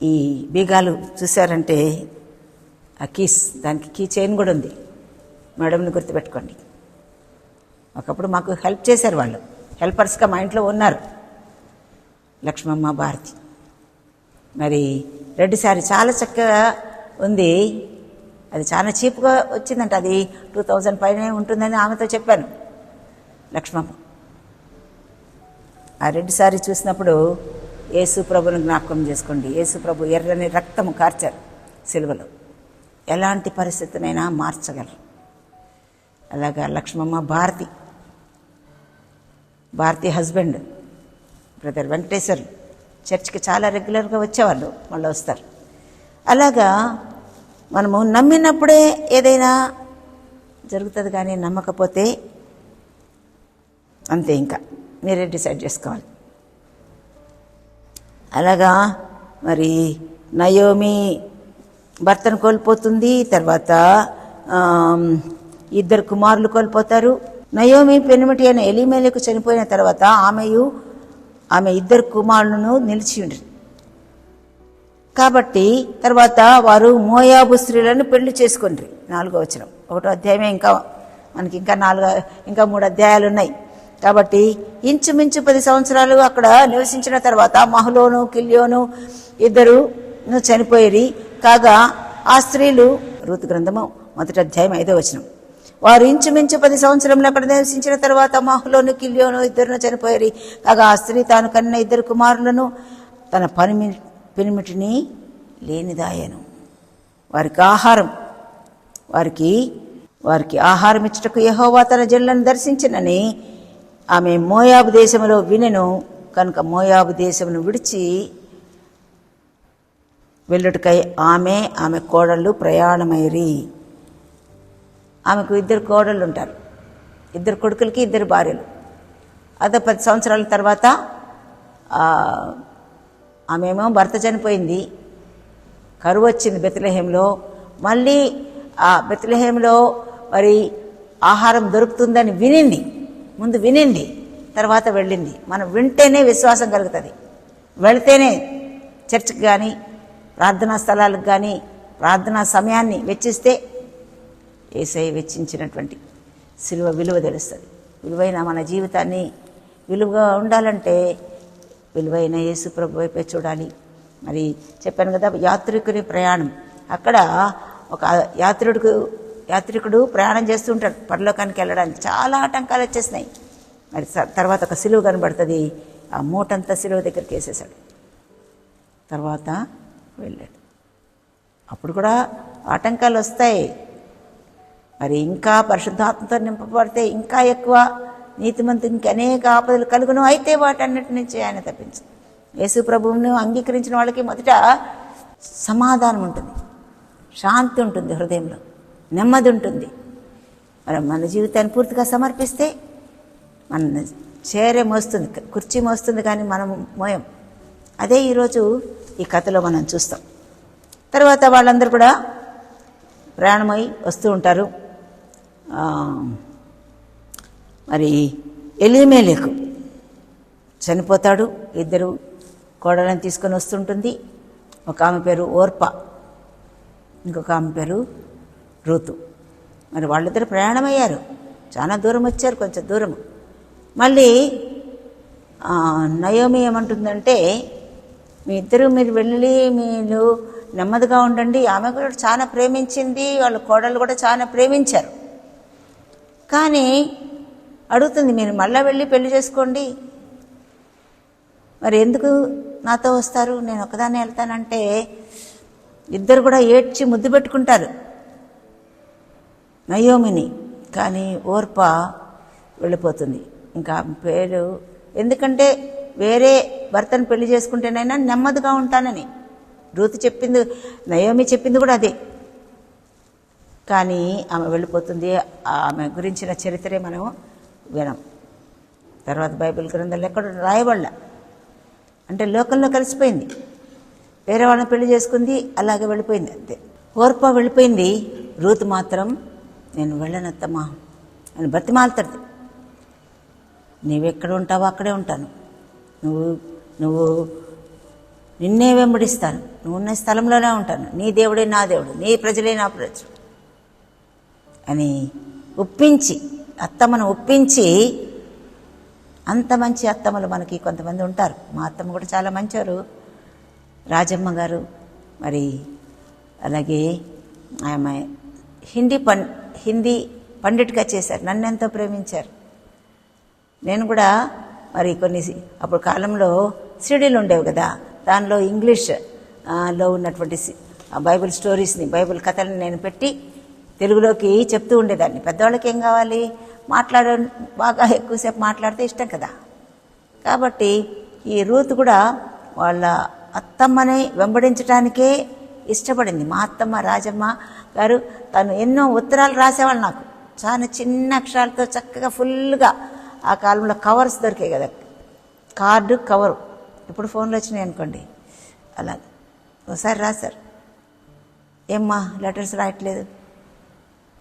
ఈ బీగాలు చూసారంటే ఆ కీస్, దానికి కీ చైన్ కూడా ఉంది, మేడంని గుర్తుపెట్టుకోండి. ఒకప్పుడు మాకు హెల్ప్ చేశారు, వాళ్ళు హెల్పర్స్గా మా ఇంట్లో ఉన్నారు, లక్ష్మమ్మ, భారతి. మరి రెడ్ శారీ చాలా చక్కగా ఉంది, అది చాలా చీప్గా వచ్చిందంట, అది 2000 పైనే ఉంటుందని ఆమెతో చెప్పాను. లక్ష్మమ్మ ఆ రెడ్ శారీ చూసినప్పుడు యేసు ప్రభుని జ్ఞాపకం చేసుకోండి. యేసు ప్రభు ఎర్రని రక్తము కార్చారు సిలువలో. ఎలాంటి పరిస్థితినైనా మార్చగలరు. అలాగా లక్ష్మమ్మ భారతి హస్బెండ్ బ్రదర్ వెంకటేశ్వర్లు చర్చ్కి చాలా రెగ్యులర్గా వచ్చేవాళ్ళు, మళ్ళీ వస్తారు. అలాగా మనము నమ్మినప్పుడే ఏదైనా జరుగుతుంది, కానీ నమ్మకపోతే అంతే, ఇంకా మీరే డిసైడ్ చేసుకోవాలి. అలాగా మరి నయోమి భర్తను కోల్పోతుంది, తర్వాత 2 కుమారులు కోల్పోతారు. నయోమి పెనుమిటి అయిన ఎలీమెలకు చనిపోయిన తర్వాత ఆమె 2 కుమారులను నిలిచి ఉండరు. కాబట్టి తర్వాత వారు మోయాబు స్త్రీలను పెళ్లి చేసుకుంటారు. 4వ వచనం, 1వ అధ్యాయమే, మనకి ఇంకా 3 అధ్యాయాలు ఉన్నాయి. కాబట్టి ఇంచుమించు 10 సంవత్సరాలు అక్కడ నివసించిన తర్వాత మహలోను కిల్యోను 2 చనిపోయి కాగా ఆ స్త్రీలు, రూతు గ్రంథము 1వ అధ్యాయం 5వ వచనం, వారు ఇంచుమించు 10 సంవత్సరంలో అక్కడ నివసించిన తర్వాత మహలోను కిల్యోను 2 చనిపోయి కాగా ఆ స్త్రీ తాను కన్న 2 కుమారులను తన పెనిమిటిని లేనిదాయను. వారికి ఆహారం ఇచ్చుటకు యెహోవా తన జనులను దర్శించినని ఆమె మోయాబు దేశంలో వినెను. కనుక మోయాబు దేశమును విడిచి వెళ్ళుటకై ఆమె కోడళ్ళు ప్రయాణమైరి. ఆమెకు 2 కోడళ్ళు ఉంటారు, 2 కొడుకులకి 2 భార్యలు. అదే 10 సంవత్సరాల తర్వాత ఆమెమో భర్త చనిపోయింది, కరువు వచ్చింది బెత్లెహేంలో. మళ్ళీ ఆ బెత్లెహేంలో మరి ఆహారం దొరుకుతుందని ముందు వినింది, తర్వాత వెళ్ళింది. మనం వింటేనే విశ్వాసం కలుగుతుంది. వెళితేనే చర్చికి కానీ ప్రార్థనా స్థలాలకు కానీ ప్రార్థనా సమయాన్ని వెచ్చిస్తే యేసయ్య వెచ్చించినటువంటి సిలువ విలువ తెలుస్తుంది. విలువైన మన జీవితాన్ని విలువగా ఉండాలంటే విలువైన యేసు ప్రభు వైపే చూడాలి. మరి చెప్పాను కదా, యాత్రికుని ప్రయాణం. అక్కడ ఒక యాత్రికుడు ప్రయాణం చేస్తుంటాడు పరలోకానికి వెళ్ళడానికి. చాలా ఆటంకాలు వచ్చేసినాయి. మరి తర్వాత ఒక సిలువ కనబడుతుంది, ఆ మూటంతా సిలువ దగ్గరికి వేసేసాడు, తర్వాత వెళ్ళాడు. అప్పుడు కూడా ఆటంకాలు వస్తాయి. మరి ఇంకా పరిశుద్ధాత్మతో నింపబడితే ఇంకా ఎక్కువ నీతిమంతునికి అనేక ఆపదలు కలుగును. అయితే వాటన్నిటి నుంచి ఆయన తప్పించు. యేసు ప్రభువును అంగీకరించిన వాళ్ళకి మొదట సమాధానం ఉంటుంది, శాంతి ఉంటుంది, హృదయంలో నెమ్మది ఉంటుంది. మరి మన జీవితాన్ని పూర్తిగా సమర్పిస్తే మన చేరే మోస్తుంది, కుర్చీ మోస్తుంది, కానీ మనం మోయం. అదే ఈరోజు ఈ కథలో మనం చూస్తాం. తర్వాత వాళ్ళందరూ కూడా ప్రయాణమై వస్తూ ఉంటారు. మరి ఎలీమెలెకు చనిపోతాడు. 2 కోడలను తీసుకొని వస్తుంటుంది. ఒక ఆమె పేరు ఓర్పా, ఇంకొక ఆమె పేరు రూతు. మరి వాళ్ళిద్దరు ప్రయాణమయ్యారు, చాలా దూరం వచ్చారు, కొంచెం దూరం. మళ్ళీ నయోమి ఏమంటుందంటే, మీరు వెళ్ళి మీరు నెమ్మదిగా ఉండండి. ఆమె కూడా చాలా ప్రేమించింది, వాళ్ళ కోడలు కూడా చాలా ప్రేమించారు. కానీ అడుగుతుంది, మీరు మళ్ళీ వెళ్ళి పెళ్లి చేసుకోండి, మరి ఎందుకు నాతో వస్తారు, నేను ఒకదాన్ని వెళ్తానంటే 2 కూడా ఏడ్చి ముద్దు పెట్టుకుంటారు నయోమిని. కానీ ఓర్పా వెళ్ళిపోతుంది. ఇంకా పేరు, ఎందుకంటే వేరే భర్తను పెళ్లి చేసుకుంటేనైనా నెమ్మదిగా ఉంటానని రూతు చెప్పింది, నయోమి చెప్పింది కూడా అదే. కానీ ఆమె వెళ్ళిపోతుంది. ఆమె గురించిన చరిత్రే మనం వినం. తర్వాత బైబిల్ గ్రంథంలో ఎక్కడ రాయబడల, అంటే లోకంలో కలిసిపోయింది. వేరే వాళ్ళని పెళ్లి చేసుకుంది, అలాగే వెళ్ళిపోయింది, అంతే. ఓర్పా వెళ్ళిపోయింది. రూతు మాత్రం నేను వెళ్ళనత్తమ్మా అని బతిమాలుతుంది. నీవెక్కడ ఉంటావో అక్కడే ఉంటాను, నువ్వు నిన్నే వెంబడిస్తాను, నువ్వు ఉన్న స్థలంలోనే ఉంటాను, నీ దేవుడే నా దేవుడు, నీ ప్రజలే నా ప్రజలు అని ఒప్పించి, అత్తమ్మను ఒప్పించి, అంత మంచి అత్తమ్మలు మనకి కొంతమంది ఉంటారు. మా అత్తమ్మ కూడా చాలా మంచివారు, రాజమ్మ గారు. మరి అలాగే ఆమె హిందీ పండిట్గా చేశారు, నన్ను ఎంతో ప్రేమించారు. నేను కూడా మరి అప్పుడు కాలంలో సిడీలు ఉండేవి కదా, దానిలో ఇంగ్లీష్ లో ఉన్నటువంటి బైబిల్ స్టోరీస్ని, బైబిల్ కథల్ని నేను పెట్టి తెలుగులోకి చెప్తూ ఉండేదాన్ని. పెద్దవాళ్ళకి ఏం కావాలి, బాగా ఎక్కువసేపు మాట్లాడితే ఇష్టం కదా. కాబట్టి ఈ రూత్ కూడా వాళ్ళ అత్తమ్మని వెంబడించడానికే ఇష్టపడింది. మా అత్తమ్మ రాజమ్మ గారు తను ఎన్నో ఉత్తరాలు రాసేవాళ్ళు నాకు, చాలా చిన్న అక్షరాలతో చక్కగా ఫుల్గా. ఆ కాలంలో కవర్స్ దొరికాయి కదా, కార్డు కవరు, ఇప్పుడు ఫోన్లు వచ్చినాయి అనుకోండి, అలా ఒకసారి రాశారు. ఏమ్మా లెటర్స్ రాయట్లేదు,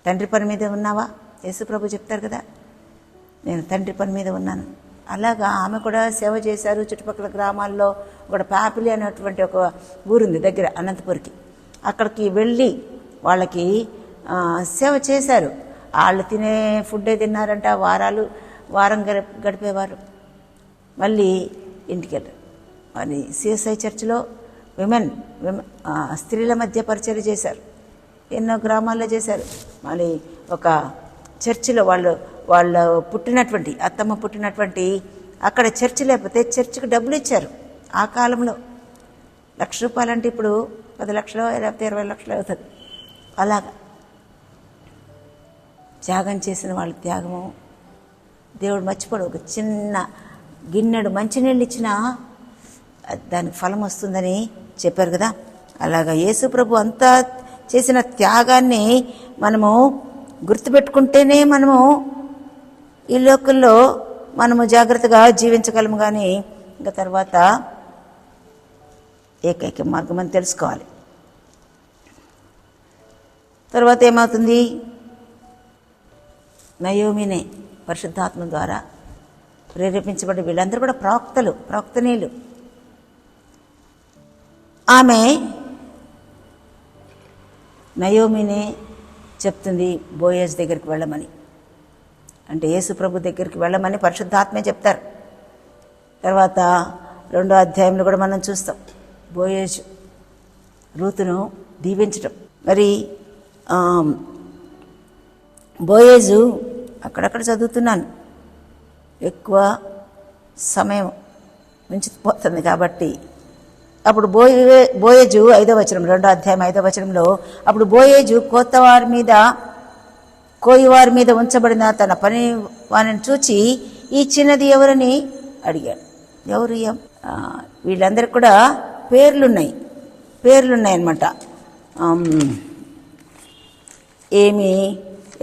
తండ్రి పని మీద ఉన్నావా? యేసుప్రభు చెప్తారు కదా, నేను తండ్రి పని మీద ఉన్నాను. అలాగా ఆమె కూడా సేవ చేశారు. చుట్టుపక్కల గ్రామాల్లో ఒక పాపిలి అనేటువంటి ఒక ఊరుంది దగ్గర అనంతపురికి, అక్కడికి వెళ్ళి వాళ్ళకి సేవ చేశారు. వాళ్ళు తినే ఫుడ్డే తిన్నారంట, వారం గడిపేవారు. మళ్ళీ ఇంటికి వెళ్ళారు. మరి సిఎస్ఐ చర్చిలో స్త్రీల మధ్య పరిచయం చేశారు, ఎన్నో గ్రామాల్లో చేశారు. మళ్ళీ ఒక చర్చిలో వాళ్ళ పుట్టినటువంటి అత్తమ్మ పుట్టినటువంటి అక్కడ చర్చి లేకపోతే చర్చికి డబ్బులు ఇచ్చారు. ఆ కాలంలో ₹1,00,000 అంటే ఇప్పుడు 10 లక్షలు లేకపోతే 20 లక్షలు అవుతుంది. అలాగా త్యాగం చేసిన వాళ్ళ త్యాగము దేవుడు మర్చిపోడు. ఒక చిన్న గిన్నెడు మంచినీళ్ళు ఇచ్చినా దానికి ఫలం వస్తుందని చెప్పారు కదా. అలాగా యేసు ప్రభు అంతా చేసిన త్యాగాన్ని మనము గుర్తుపెట్టుకుంటేనే మనము ఈ లోకల్లో మనము జాగ్రత్తగా జీవించగలము. కానీ ఇంకా తర్వాత ఏకైక మార్గం అని తెలుసుకోవాలి. తర్వాత ఏమవుతుంది, నయోమినే పరిశుద్ధాత్మ ద్వారా ప్రేరేపించబడి వీళ్ళందరూ కూడా ప్రవక్తనీయులు. ఆమె నయోమినే చెప్తుంది బోయజ్ దగ్గరికి వెళ్ళమని, అంటే యేసు ప్రభు దగ్గరికి వెళ్ళమని పరిశుద్ధాత్మే చెప్తారు. తర్వాత 2వ అధ్యాయంలో కూడా మనం చూస్తాం బోయజ్ రూతును దీవించటం. మరి బోయేజు అక్కడక్కడ చదువుతున్నాను, ఎక్కువ సమయం మించిపోతుంది కాబట్టి. అప్పుడు బోయేజు 5వ వచనం, 2వ అధ్యాయం 5వ వచనంలో, అప్పుడు బోయేజు కోయివారి మీద ఉంచబడిన తన పని వారిని చూచి ఈ చిన్నది ఎవరని అడిగాడు. ఎవరు? వీళ్ళందరికీ కూడా పేర్లున్నాయి అన్నమాట.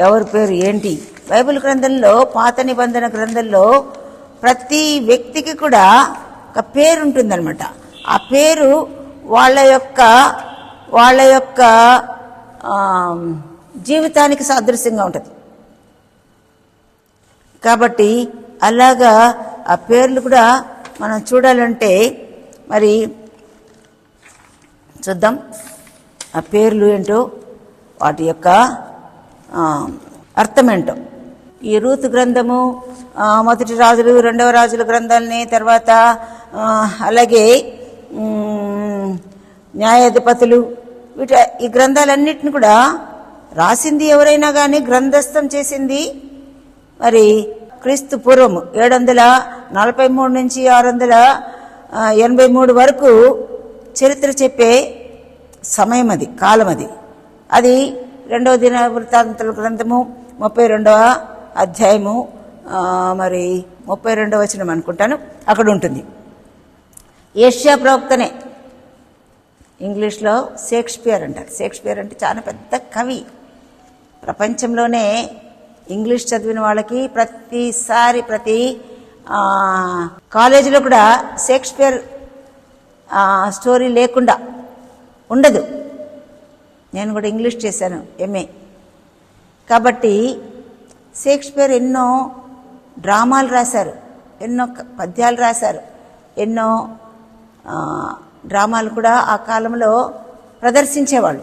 ఎవరి పేరు ఏంటి? బైబిల్ గ్రంథంలో, పాత నిబంధన గ్రంథంలో ప్రతి వ్యక్తికి కూడా ఒక పేరు ఉంటుందన్నమాట. ఆ పేరు వాళ్ళ యొక్క జీవితానికి సాదృశ్యంగా ఉంటుంది. కాబట్టి అలాగా ఆ పేర్లు కూడా మనం చూడాలంటే మరి చూద్దాం ఆ పేర్లు ఏంటో, వాటి యొక్క అర్థమేంటో. ఈ రూతు గ్రంథము, 1 రాజులు 2వ రాజుల గ్రంథాలని, తర్వాత అలాగే న్యాయాధిపతులు, ఈ గ్రంథాలన్నిటిని కూడా రాసింది ఎవరైనా కానీ, గ్రంథస్థం చేసింది మరి క్రీస్తు పూర్వము 743 నుంచి 683 వరకు చరిత్ర చెప్పే సమయం అది, కాలం అది. అది 2వ దినవృత్తాంతాల గ్రంథము 32వ అధ్యాయము మరి 32వ వచనం అనుకుంటాను, అక్కడ ఉంటుంది. యెషయా ప్రవక్తనే, ఇంగ్లీష్లో షేక్స్పియర్ అంటారు. షేక్స్పియర్ అంటే చాలా పెద్ద కవి. ప్రపంచంలోనే ఇంగ్లీష్ చదివిన వాళ్ళకి ప్రతిసారి ప్రతి కాలేజీలో కూడా షేక్స్పియర్ స్టోరీ లేకుండా ఉండదు. నేను కూడా ఇంగ్లీష్ చేశాను, ఎంఏ. కాబట్టి షేక్స్పియర్ ఎన్నో డ్రామాలు రాశారు, ఎన్నో పద్యాలు రాశారు, ఎన్నో డ్రామాలు కూడా ఆ కాలంలో ప్రదర్శించేవాళ్ళు.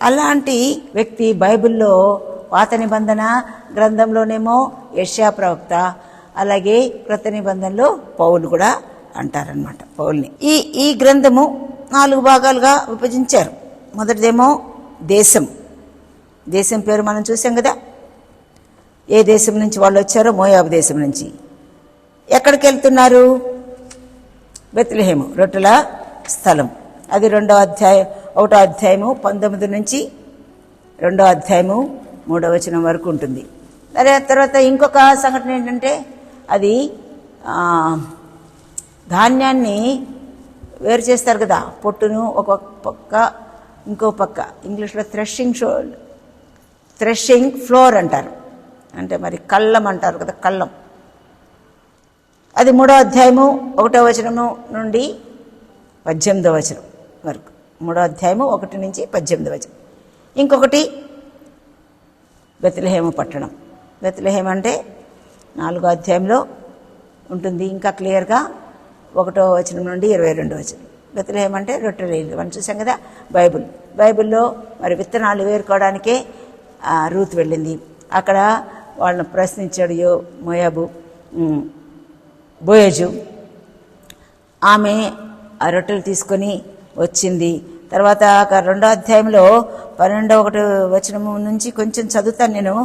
అలాంటి వ్యక్తి బైబిల్లో పాత నిబంధన గ్రంథంలోనేమో యెషయా ప్రవక్త, అలాగే క్రొత్త నిబంధనలో పౌలు కూడా అంటారనమాట, పౌల్ని. ఈ గ్రంథము 4 భాగాలుగా విభజించారు. మొదటిదేమో దేశం పేరు మనం చూసాం కదా, ఏ దేశం నుంచి వాళ్ళు వచ్చారో, మోయాబు దేశం నుంచి. ఎక్కడికి వెళ్తున్నారు? బెత్లెహేము రొట్టెల స్థలం. అది 1వ అధ్యాయము 19 నుంచి 2వ అధ్యాయము 3వ వచనం వరకు ఉంటుంది. తర్వాత ఇంకొక సంఘటన ఏంటంటే, అది ధాన్యాన్ని వేరు చేస్తారు కదా, పొట్టును ఒక పక్క ఇంకో పక్క, ఇంగ్లీష్లో థ్రెషింగ్ ఫ్లోర్ అంటారు, అంటే మరి కళ్ళం అంటారు కదా, కళ్ళం. అది 3వ అధ్యాయము 1వ వచనము నుండి 18వ వచనం వరకు. 3వ అధ్యాయము 1 నుంచి 18వ వచనం. ఇంకొకటి బెత్లెహేము పట్టణం. బెత్లెహేము అంటే 4వ అధ్యాయంలో ఉంటుంది ఇంకా క్లియర్గా, 1వ వచనం నుండి 22వ వచనం. బెత్లెహేము అంటే రొట్టెల ఇల్లు. మనం చూసాం కదా బైబిల్లో మరి విత్తనాలు వేరుకోవడానికే రూత్ వెళ్ళింది. అక్కడ వాళ్ళని ప్రశ్నించాడు బోయజు. ఆమె ఆ రొట్టెలు తీసుకొని వచ్చింది. తర్వాత 2వ అధ్యాయంలో 12వ వచనము నుంచి కొంచెం చదువుతాను నేను.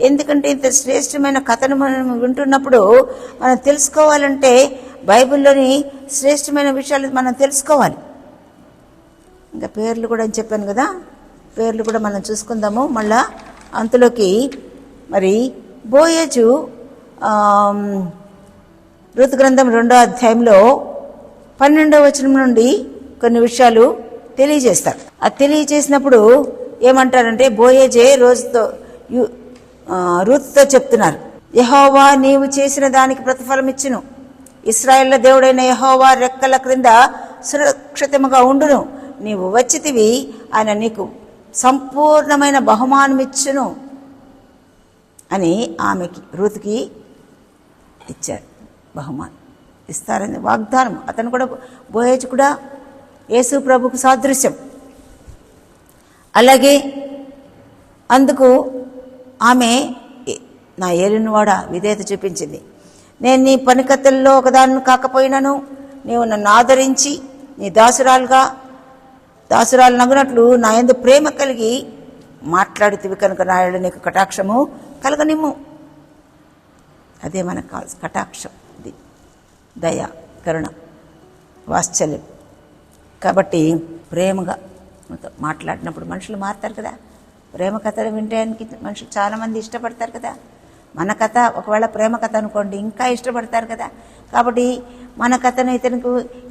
ఎందుకంటే ఇంత శ్రేష్టమైన కథను మనం వింటున్నప్పుడు మనం తెలుసుకోవాలంటే బైబిల్లోని శ్రేష్టమైన విషయాలు మనం తెలుసుకోవాలి. ఇంకా పేర్లు కూడా అని చెప్పాను కదా, పేర్లు కూడా మనం చూసుకుందాము మళ్ళా అంతలోకి. మరి బోయజు రూతు గ్రంథం 2వ అధ్యాయంలో 12వ వచనం నుండి కొన్ని విషయాలు తెలియజేస్తారు. అది తెలియజేసినప్పుడు ఏమంటారంటే, బోయజే రూతుతో చెప్తున్నారు, యెహోవా నీవు చేసిన దానికి ప్రతిఫలం ఇచ్చును. ఇశ్రాయేళ్ల దేవుడైన యెహోవా రెక్కల క్రింద సురక్షితముగా ఉండును. నీవు వచ్చితివి, ఆయన నీకు సంపూర్ణమైన బహుమానం ఇచ్చును అని రూతుకి ఇచ్చారు. బహుమానం ఇస్తారని వాగ్దానం. అతను కూడా బోయజు కూడా యేసు ప్రభుకు సాదృశ్యం. అలాగే అందుకు ఆమె నా ఏలినవాడ విధేయత చూపించింది. నేను నీ పనికత్తెల్లో ఒకదాన్ని కాకపోయినను నీవు నన్ను ఆదరించి నీ దాసురాలు నగునట్లు నా యందు ప్రేమ కలిగి మాట్లాడుతీవి కనుక నా యందు నీకు కటాక్షము కలగనిమ్ము. అదే మనకు కావాల్సి కటాక్షం, దయ, కరుణ, వాత్సల్యం. కాబట్టి ప్రేమగా మాట్లాడినప్పుడు మనుషులు మారుతారు కదా. ప్రేమ కథలు వినడానికి మనుషులు చాలామంది ఇష్టపడతారు కదా. మన కథ ఒకవేళ ప్రేమ కథ అనుకోండి, ఇంకా ఇష్టపడతారు కదా. కాబట్టి మన కథను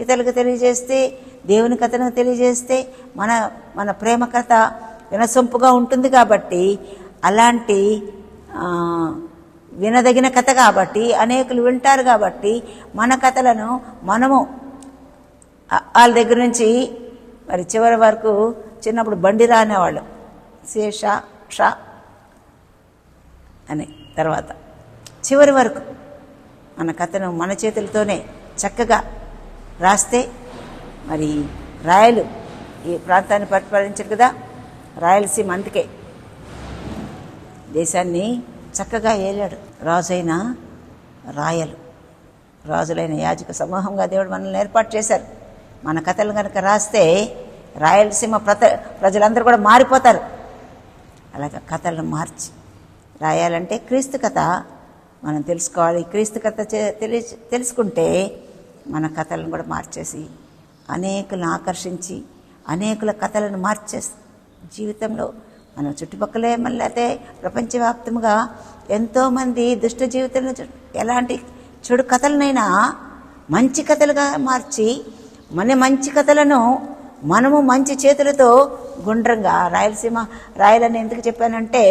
ఇతరులకు తెలియజేస్తే, దేవుని కథను తెలియజేస్తే మన ప్రేమ కథ వినసొంపుగా ఉంటుంది. కాబట్టి అలాంటి వినదగిన కథ కాబట్టి అనేకులు వింటారు. కాబట్టి మన కథలను మనము వాళ్ళ దగ్గర నుంచి మరి చివరి వరకు, చిన్నప్పుడు బండి రానేవాళ్ళు శేష షా అని, తర్వాత చివరి వరకు మన కథను మన చేతులతోనే చక్కగా రాస్తే, మరి రాయలు ఈ ప్రాంతాన్ని పరిపాలించారు కదా, రాయలసీమ అందుకే దేశాన్ని చక్కగా ఏలాడు రాజైన రాజులైన యాజక సమూహంగా దేవుడు మనల్ని ఏర్పాటు చేశారు. మన కథలు కనుక రాస్తే రాయలసీమ ప్రజలందరూ కూడా మారిపోతారు. అలాగే కథలను మార్చి రాయాలంటే క్రీస్తు కథ మనం తెలుసుకోవాలి. క్రీస్తు కథ తెలుసుకుంటే మన కథలను కూడా మార్చేసి అనేకులను ఆకర్షించి అనేకుల కథలను మార్చేసి జీవితంలో మనం చుట్టుపక్కలే మళ్ళీ అయితే ప్రపంచవ్యాప్తంగా ఎంతోమంది దుష్ట జీవితంలో ఎలాంటి చెడు కథలనైనా మంచి కథలుగా మార్చి మన మంచి కథలను మనము మంచి చేతులతో గుండ్రంగా రాయలసీమ రాయాలని ఎందుకు చెప్పానంటే,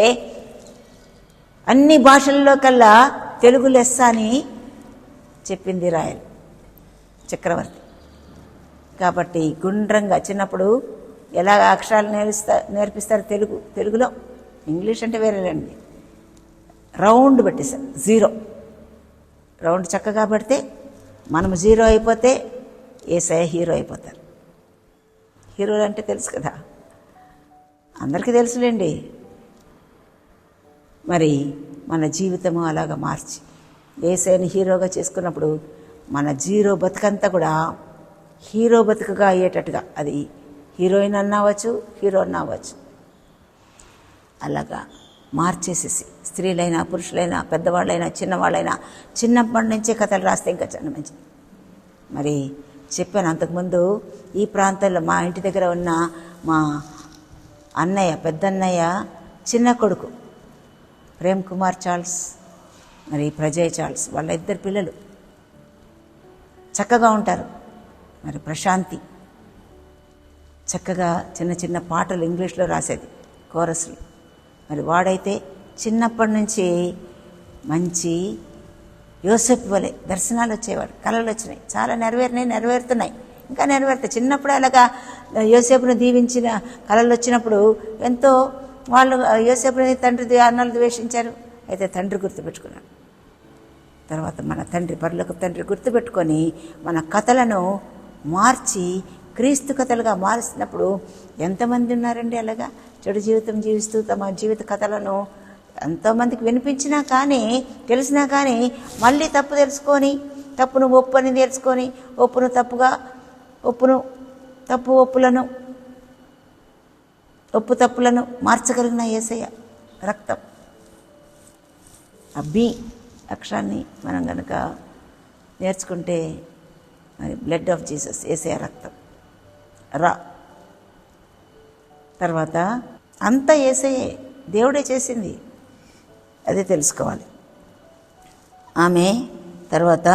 అన్ని భాషల్లో కల్లా తెలుగు లెస్స అని చెప్పింది రాయల్ చక్రవర్తి. కాబట్టి గుండ్రంగా చిన్నప్పుడు ఎలా అక్షరాలు నేర్పిస్తారు తెలుగులో, ఇంగ్లీష్ అంటే వేరేలేండి. రౌండ్ పెట్టేశారు, 0 రౌండ్ చక్కగా పెడితే మనము 0 అయిపోతే యేసయ్య హీరో అయిపోతారు. హీరోలు అంటే తెలుసు కదా, అందరికీ తెలుసులేండి. మరి మన జీవితము అలాగా మార్చి యేసయ్యని హీరోగా చేసుకున్నప్పుడు మన 0 బతుకంతా కూడా హీరో బతుకుగా అయ్యేటట్టుగా, అది హీరోయిన్ అన్నవచ్చు, హీరో అన్నవచ్చు, అలాగా మార్చేసేసి స్త్రీలైనా పురుషులైనా పెద్దవాళ్ళైనా చిన్నవాళ్ళైనా చిన్నప్పటి నుంచే కథలు రాస్తే ఇంకా చాలా మంచిది. మరి చెప్పాను అంతకుముందు. ఈ ప్రాంతంలో మా ఇంటి దగ్గర ఉన్న మా అన్నయ్య, పెద్దన్నయ్య చిన్న కొడుకు ప్రేమ్ కుమార్ చార్ల్స్, మరి ప్రజయ్ చార్ల్స్, వాళ్ళ 2 పిల్లలు చక్కగా ఉంటారు. మరి ప్రశాంతి చక్కగా చిన్న చిన్న పాటలు ఇంగ్లీష్లో రాసేది, కోరస్లు. మరి వాడైతే చిన్నప్పటి నుంచి మంచి యోసేపు వలె దర్శనాలు వచ్చేవాడు, కళలు వచ్చినాయి, చాలా నెరవేరుతున్నాయి, ఇంకా నెరవేరుతాయి. చిన్నప్పుడు అలాగా యోసేపును దీవించిన కళలు వచ్చినప్పుడు ఎంతో వాళ్ళు యోసేపుని తండ్రి అన్నలు ద్వేషించారు. అయితే తండ్రి గుర్తుపెట్టుకున్నాడు. తర్వాత మన తండ్రి, పరలోకపు తండ్రి గుర్తుపెట్టుకొని మన కథలను మార్చి క్రీస్తు కథలుగా మారుస్తున్నప్పుడు ఎంతమంది ఉన్నారండి అలాగా చెడు జీవితం జీవిస్తూ తమ జీవిత కథలను ఎంతోమందికి వినిపించినా కానీ, తెలిసినా కానీ మళ్ళీ తప్పు తెలుసుకొని, తప్పును ఒప్పు అని తెలుసుకొని, ఒప్పు తప్పులను మార్చగలిగిన యేసయ్య రక్తం. ఆ బి అక్షరాన్ని మనం కనుక నేర్చుకుంటే మరి బ్లడ్ ఆఫ్ జీసస్, యేసయ్య రక్తం. రా తర్వాత అంతా యేసయ్యే, దేవుడే చేసింది, అదే తెలుసుకోవాలి. ఆమె తర్వాత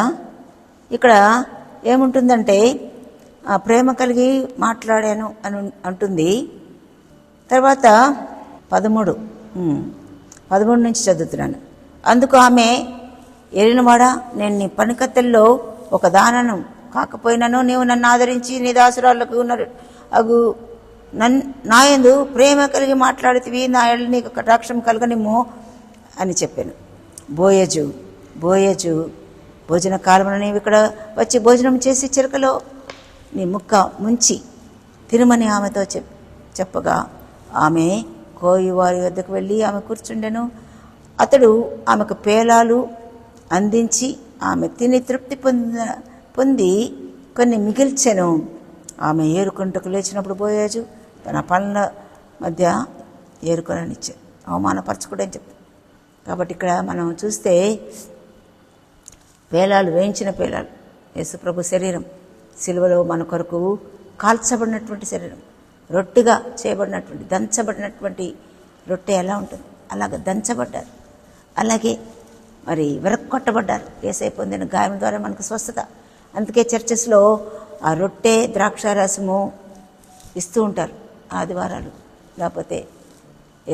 ఇక్కడ ఏముంటుందంటే ప్రేమ కలిగి మాట్లాడాను అని అంటుంది. తర్వాత 13 నుంచి చదువుతున్నాను. అందుకు ఆమె, ఏలినవాడా, నేను నీ పనికత్తెల్లో ఒక దానను కాకపోయినాను, నీవు నన్ను ఆదరించి నీ దాసురాళ్లకు నాయందు ప్రేమ కలిగి మాట్లాడితివి, నా ఏళ్ళు నీకు కటాక్షం కలగనిమ్ము అని చెప్పాను. బోయజు భోజన కాలమున నీవు ఇక్కడ వచ్చి భోజనం చేసి చిరకలో నీ ముక్క ముంచి తిరుమని ఆమెతో చెప్పగా ఆమె కోయి వారి వద్దకు వెళ్ళి ఆమె కూర్చుండెను. అతడు ఆమెకు పేలాలు అందించి ఆమె తిని తృప్తి పొంది కొన్ని మిగిల్చెను. ఆమె ఏరుకుంటకు లేచినప్పుడు బోయజు తన పనుల మధ్య ఏరుకొననిచ్చాడు, అవమానపరచకూడని చెప్తాడు. కాబట్టి ఇక్కడ మనం చూస్తే పేలాలు, వేయించిన పేలాలు, యేసుప్రభు శరీరం సిలువలో మన కొరకు కాల్చబడినటువంటి శరీరం, రొట్టెగా చేయబడినటువంటి, దంచబడినటువంటి రొట్టె ఎలా ఉంటుంది అలాగ దంచబడ్డారు. అలాగే మరి విరక్కొట్టబడ్డారు. యేసయ్య పొందిన గాయం ద్వారా మనకు స్వస్థత. అందుకే చర్చెస్లో ఆ రొట్టె ద్రాక్షారసము ఇస్తూ ఉంటారు ఆదివారాలు, లేకపోతే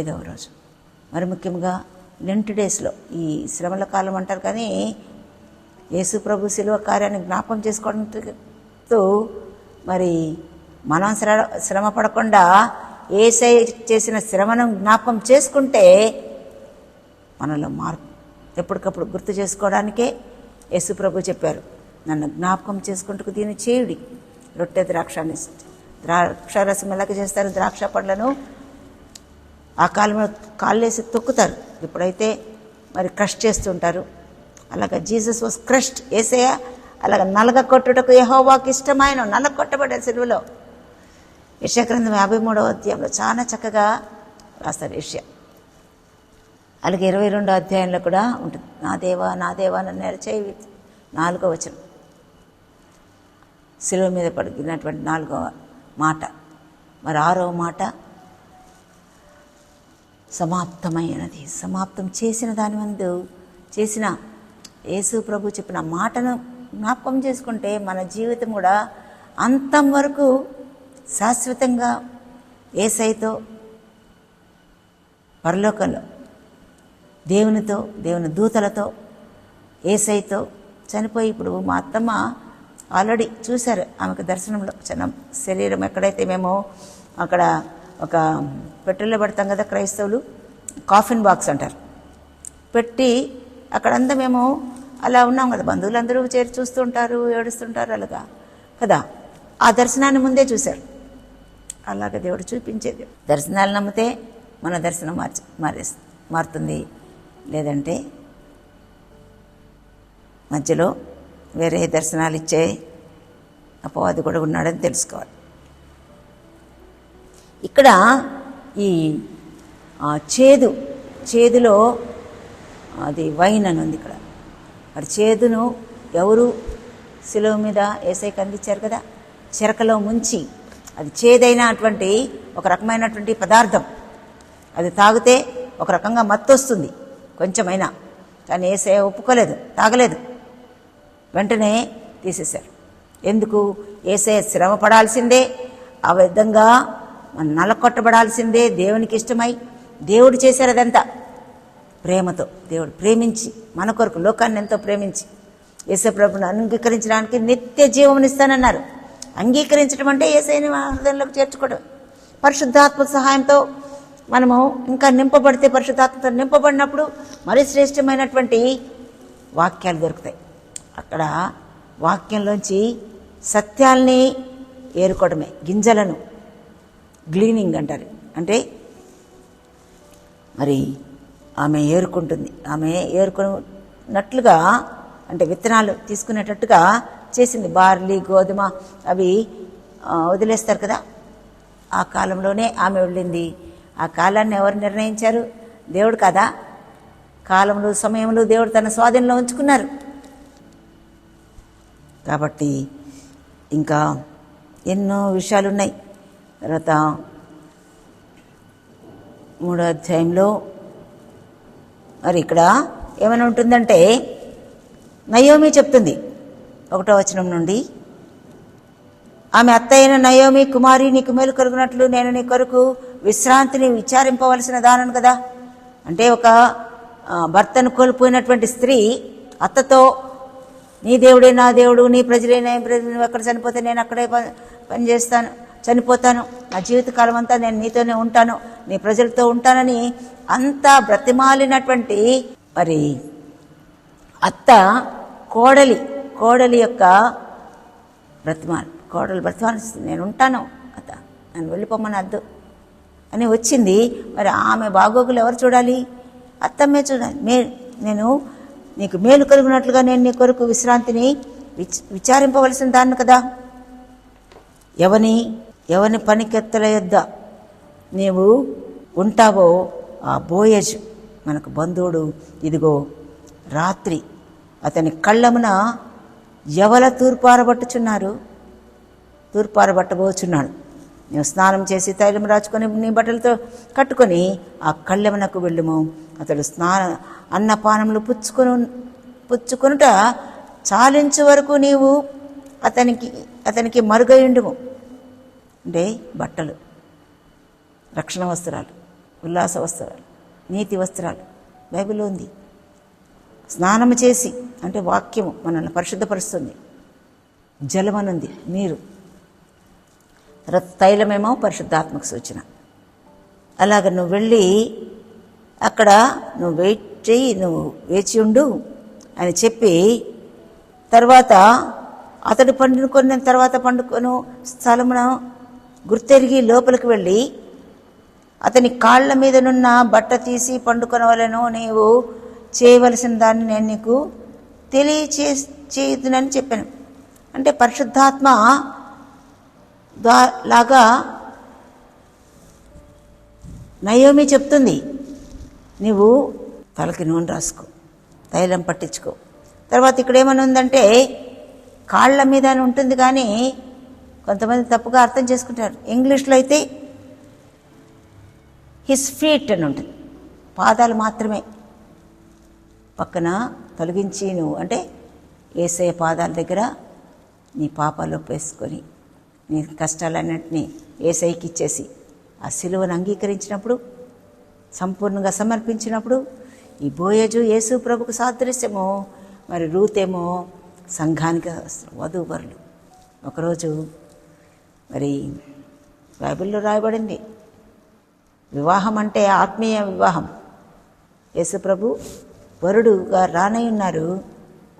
ఏదో రోజు. మరి ముఖ్యంగా లెంట్ డేస్లో, ఈ శ్రమల కాలం అంటారు కానీ యేసు ప్రభు శిలువ కార్యాన్ని జ్ఞాపకం చేసుకోవడంతో మరి మనం శ్రమ పడకుండా యేసయ్య చేసిన శ్రమను జ్ఞాపకం చేసుకుంటే మనలో మార్పు ఎప్పటికప్పుడు గుర్తు చేసుకోవడానికే యేసు ప్రభు చెప్పారు, నన్ను జ్ఞాపకం చేసుకుంటూ దీన్ని చేయుడి. రొట్టె ద్రాక్షారసం ఎలాగ చేస్తారు, ద్రాక్ష పండ్లను ఆ కాలంలో కాళ్ళేసి తొక్కుతారు, ఇప్పుడైతే మరి క్రష్ చేస్తుంటారు. అలాగ జీసస్ వాస్ క్రష్డ్. యేసయ్య అలాగ నలగ కొట్టుటకు యెహోవాకు ఇష్టమైన నలగ కొట్టబడ్డారు సిలువలో. యెషయా గ్రంథం 53వ అధ్యాయంలో చాలా చక్కగా రాస్తారు యెషయా. అలాగే 22వ అధ్యాయంలో కూడా ఉంటుంది, నా దేవా నన్ను ఎడచేయి, 4వ వచనం, సిలువ మీద పడినటువంటి 4వ మాట. మరి 6వ మాట, సమాప్తమైనది. సమాప్తం చేసిన దాని ముందు చేసిన యేసు ప్రభు చెప్పిన మాటను జ్ఞాపకం చేసుకుంటే మన జీవితం కూడా అంతం వరకు శాశ్వతంగా యేసయ్యతో పరలోకంలో దేవునితో, దేవుని దూతలతో, యేసయ్యతో చనిపోయి, ఇప్పుడు మా అత్తమ్మ ఆల్రెడీ చూశారు, ఆమెకు దర్శనంలో చిన్న శరీరం ఎక్కడైతే మేము అక్కడ ఒక పెట్టెల్లో పెడతాం కదా క్రైస్తవులు, కాఫిన్ బాక్స్ అంటారు, పెట్టి అక్కడంతా మేము అలా ఉన్నాం కదా, బంధువులందరూ చేరి చూస్తూ ఉంటారు, ఏడుస్తుంటారు అలాగా కదా. ఆ దర్శనాన్ని ముందే చూశారు. అలాగే దేవుడు చూపించేది. దర్శనాలు నమ్మితే మన దర్శనం మారుతుంది, లేదంటే మధ్యలో వేరే దర్శనాలు ఇచ్చే అపవాది కూడా ఉన్నాడని తెలుసుకోవాలి. ఇక్కడ ఈ చేదులో అది వైన్ అని ఉంది ఇక్కడ. మరి చేదును ఎవరు శిలువ మీద యేసయ్యకి అందించారు కదా, చెరకలో ముంచి. అది చేదైనటువంటి ఒక రకమైనటువంటి పదార్థం. అది తాగితే ఒక రకంగా మత్తు వస్తుంది కొంచెమైనా. కానీ యేసయ్య ఒప్పుకోలేదు, తాగలేదు, వెంటనే తీసేశారు. ఎందుకు? యేసయ్య శ్రమ పడాల్సిందే, ఆ విధంగా మనం నలకొట్టబడాల్సిందే. దేవునికి ఇష్టమై దేవుడు చేశారు అదంతా ప్రేమతో. దేవుడు ప్రేమించి మన కొరకు లోకాన్ని ఎంతో ప్రేమించి యేసుప్రభుని అంగీకరించడానికి నిత్య జీవమునిస్తానన్నారు. అంగీకరించడం అంటే యేసయ్యని మన హృదయంలోకి చేర్చుకోవడం. పరిశుద్ధాత్మ సహాయంతో మనము ఇంకా నింపబడితే, పరిశుద్ధాత్మతో నింపబడినప్పుడు మరి శ్రేష్టమైనటువంటి వాక్యాలు దొరుకుతాయి. అక్కడ వాక్యంలోంచి సత్యాల్ని ఏరుకోవడమే, గింజలను గ్లీనింగ్ అంటారు. అంటే మరి ఆమె ఏరుకుంటుంది. ఆమె ఏరుకున్నట్లుగా, అంటే విత్తనాలు తీసుకునేటట్టుగా చేసింది. బార్లీ, గోధుమ అవి వదిలేస్తారు కదా, ఆ కాలంలోనే ఆమె వెళ్ళింది. ఆ కాలాన్ని ఎవరు నిర్ణయించారు? దేవుడు కదా. కాలంలో, సమయంలో దేవుడు తన స్వాధీనంలో ఉంచుకున్నారు. కాబట్టి ఇంకా ఎన్నో విషయాలు ఉన్నాయి. తర్వాత 3వ అధ్యాయంలో మరి ఇక్కడ ఏమైనా ఉంటుందంటే, నయోమి చెప్తుంది 1వ వచనం నుండి, ఆమె అత్త అయిన నయోమి, కుమారి, నీకు మేలు కలుగునట్లు నేను నీ కొరకు విశ్రాంతిని విచారింపవలసిన దానను కదా. అంటే ఒక భర్తను కోల్పోయినటువంటి స్త్రీ అత్తతో, నీ దేవుడే నా దేవుడు, నీ ప్రజలే నా ప్రజలు, నువ్వు ఎక్కడ చనిపోతే నేను అక్కడే పనిచేస్తాను, చనిపోతాను, నా జీవితకాలం అంతా నేను నీతోనే ఉంటాను, నీ ప్రజలతో ఉంటానని అంతా బ్రతిమాలినటువంటి మరి అత్త కోడలి యొక్క కోడలు బ్రతిమాలిస్తుంది. నేను ఉంటాను అత్త, నన్ను వెళ్ళిపోమని అద్దు అని వచ్చింది. మరి ఆమె బాగోగులు ఎవరు చూడాలి? అత్తమ్మే చూడాలి. నేను నీకు మేలు కలుగునట్లుగా నేను నీ కొరకు విశ్రాంతిని విచారింపవలసిన దాన్ని కదా. ఎవని పనికెత్తల యొద్ద నీవు ఉంటావో ఆ బోయజు మనకు బంధువుడు, ఇదిగో రాత్రి అతని కళ్ళమున ఎవల తూర్పారబట్టబోచున్నాడు. నీవు స్నానం చేసి తైలం రాచుకొని నీ బట్టలతో కట్టుకొని ఆ కళ్ళెమునకు వెళ్ళుము. అతడు అన్నపానములు పుచ్చుకొనుట చాలించు వరకు నీవు అతనికి మరుగయుండుము. అంటే బట్టలు, రక్షణ వస్త్రాలు, ఉల్లాస వస్త్రాలు, నీతి వస్త్రాలు బైబిల్లో ఉంది. స్నానము చేసి, అంటే వాక్యము మనల్ని పరిశుద్ధపరుస్తుంది. జలమనుంది, నీరు. తర్వాత తైలమేమో పరిశుద్ధాత్మక సూచన. అలాగ నువ్వు వెళ్ళి అక్కడ నువ్వు వేచి ఉండు అని చెప్పి, తర్వాత అతడు పండుకొన్న తర్వాత పండుకొను స్థలమును గుర్తెరిగి లోపలికి వెళ్ళి అతని కాళ్ల మీదనున్న బట్ట తీసి పండుకొనవలెను. నీవు చేయవలసిన దాన్ని నేను నీకు తెలియచేయుదునని చెప్పాను. అంటే పరిశుద్ధాత్మ లాగా నయోమి చెప్తుంది, నీవు తలకి నూనె రాసుకో, తైలం పట్టించుకో. తర్వాత ఇక్కడ ఏమని ఉందంటే కాళ్ళ మీద అని ఉంటుంది, కానీ కొంతమంది తప్పుగా అర్థం చేసుకుంటారు. ఇంగ్లీష్లో అయితే హిస్ ఫీట్ అని ఉంటుంది, పాదాలు మాత్రమే. పక్కన తొలగించి నువ్వు, అంటే యేసయ్య పాదాల దగ్గర నీ పాపాలు ఒప్పేసుకొని నీ కష్టాలన్నింటినీ యేసయ్యకి ఇచ్చేసి ఆ సిలువను అంగీకరించినప్పుడు, సంపూర్ణంగా సమర్పించినప్పుడు, ఈ బోయజు యేసు ప్రభుకు సాదృశ్యము. మరి రూతేమో సంఘానికి వధూవరులు. ఒకరోజు మరి బైబిల్లో రాయబడింది, వివాహం అంటే ఆత్మీయ వివాహం. యేసు ప్రభు వరుడుగా రానై ఉన్నారు,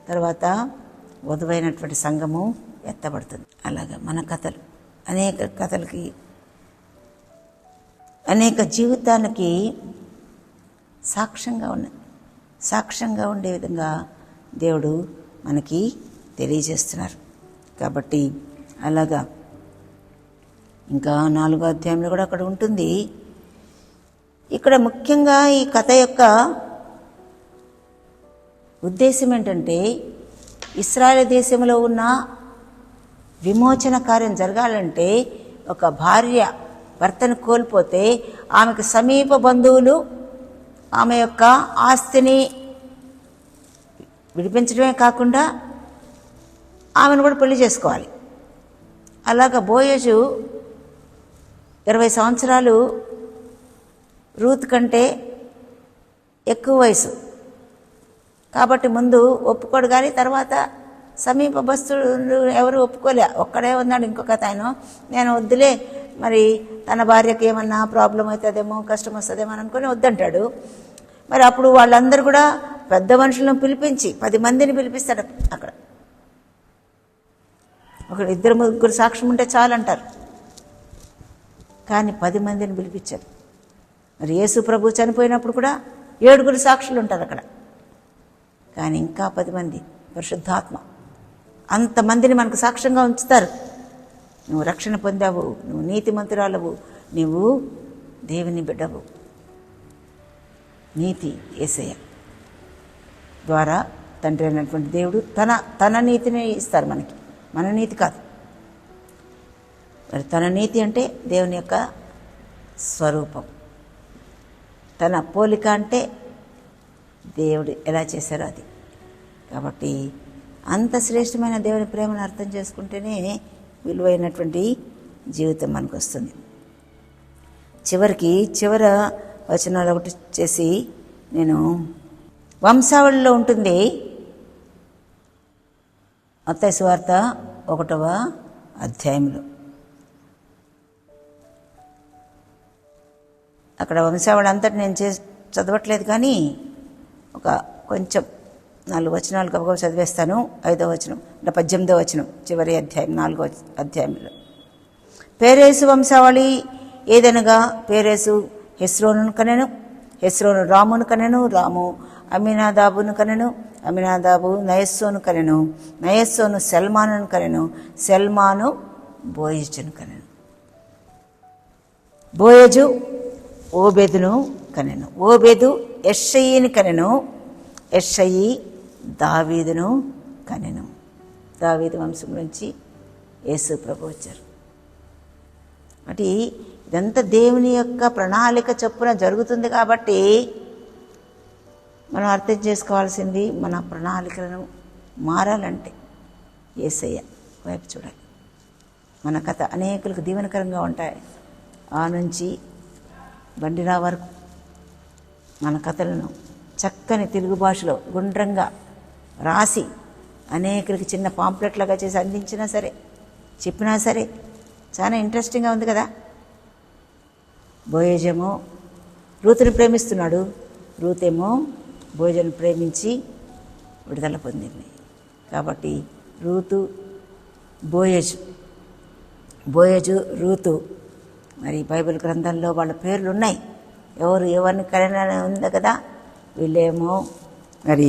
తర్వాత వధువైనటువంటి సంఘము ఎత్తబడుతుంది. అలాగా మన కథలు, అనేక కథలకి, అనేక జీవితాలకి సాక్ష్యంగా ఉండే విధంగా దేవుడు మనకి తెలియజేస్తున్నారు. కాబట్టి అలాగా ఇంకా 4వ అధ్యాయంలో కూడా అక్కడ ఉంటుంది. ఇక్కడ ముఖ్యంగా ఈ కథ యొక్క ఉద్దేశం ఏంటంటే, ఇశ్రాయేలు దేశంలో ఉన్న విమోచన కార్యం జరగాలంటే ఒక భార్య భర్తను కోల్పోతే ఆమెకు సమీప బంధువులు ఆమె యొక్క ఆస్తిని విడిపించడమే కాకుండా ఆమెను కూడా పెళ్లి చేసుకోవాలి. అలాగ బోయజు 20 సంవత్సరాలు రూత్ కంటే ఎక్కువ వయసు కాబట్టి ముందు ఒప్పుకోడు, కానీ తర్వాత సమీప బస్తులు ఎవరు ఒప్పుకోలే. ఒక్కడే ఉన్నాడు ఇంకొక ఆయన, నేను వద్దులే, మరి తన భార్యకి ఏమన్నా ప్రాబ్లం అవుతుందేమో, కష్టం వస్తుందేమో అని అనుకుని వద్దంటాడు. మరి అప్పుడు వాళ్ళందరూ కూడా పెద్ద మనుషులను పిలిపించి 10 మందిని పిలిపిస్తాడు. అక్కడ ఒక 2-3 సాక్ష్యం ఉంటే చాలంటారు, కానీ 10 మందిని పిలిపించారు. మరి యేసు ప్రభు చనిపోయినప్పుడు కూడా 7 సాక్షులు ఉంటారు అక్కడ, కానీ ఇంకా 10 మంది పరిశుద్ధాత్మ అంతమందిని మనకు సాక్ష్యంగా ఉంచుతారు. నువ్వు రక్షణ పొందావు, నువ్వు నీతిమంతురాలవు, నువ్వు దేవుని బిడ్డవు. నీతి యేసయ్య ద్వారా తండ్రి అయినటువంటి దేవుడు తన నీతిని ఇస్తారు మనకి, మన నీతి కాదు. మరి తన నీతి అంటే దేవుని యొక్క స్వరూపం, తన పోలిక అంటే దేవుడు ఎలా చేశారో అది. కాబట్టి అంత శ్రేష్టమైన దేవుని ప్రేమను అర్థం చేసుకుంటేనే విలువైనటువంటి జీవితం మనకు వస్తుంది. చివర వచనాలు ఒకటి చేసి నేను వంశావళిలో ఉంటుంది. మత్తయి సువార్త 1వ అధ్యాయంలో అక్కడ వంశావళి అంతటి నేను చదవట్లేదు, కానీ ఒక కొంచెం 4 వచనాలు గబగబా చదివేస్తాను. 5వ వచనం అంటే 18వ వచనం, చివరి అధ్యాయం 4వ అధ్యాయంలో. పేరేసు వంశావళి ఏదనగా, పేరేసు హెస్రోనును కనెను, హెస్రోను రామును కనెను, రాము అమినాదాబును కనెను, అమినాదాబు నయస్సోను కనెను, నయస్సోను సెల్మానును కనెను, సెల్మాను బోయజును కనెను, బోయజు ఓబేదును కనెను, ఓబేదు యెషయిని కనెను, యెషయి దావీదును కనెను. దావీదు వంశం నుంచి యేసు ప్రభు వచ్చారు. అంటే ఇదంతా దేవుని యొక్క ప్రణాళిక చొప్పున జరుగుతుంది. కాబట్టి మనం అర్థం చేసుకోవాల్సింది, మన ప్రణాళికలను మారాలంటే యేసయ్య వైపు చూడాలి. మన కథ అనేకులకు దీవెనకరంగా ఉంటాయి. ఆ నుంచి బండిరా వరకు మన కథలను చక్కని తెలుగు భాషలో గుండ్రంగా రాసి అనేకులకి చిన్న పాంప్లెట్లాగా చేసి అందించినా సరే, చెప్పినా సరే చాలా ఇంట్రెస్టింగ్గా ఉంది కదా. బోయజేమో రూతుని ప్రేమిస్తున్నాడు, రూతేమో బోయజును ప్రేమించి విడుదల పొందింది. కాబట్టి రూతు బోయజు రూతు మరి బైబిల్ గ్రంథంలో వాళ్ళ పేర్లు ఉన్నాయి. ఎవరిని కనని ఉంది కదా. వీళ్ళేమో మరి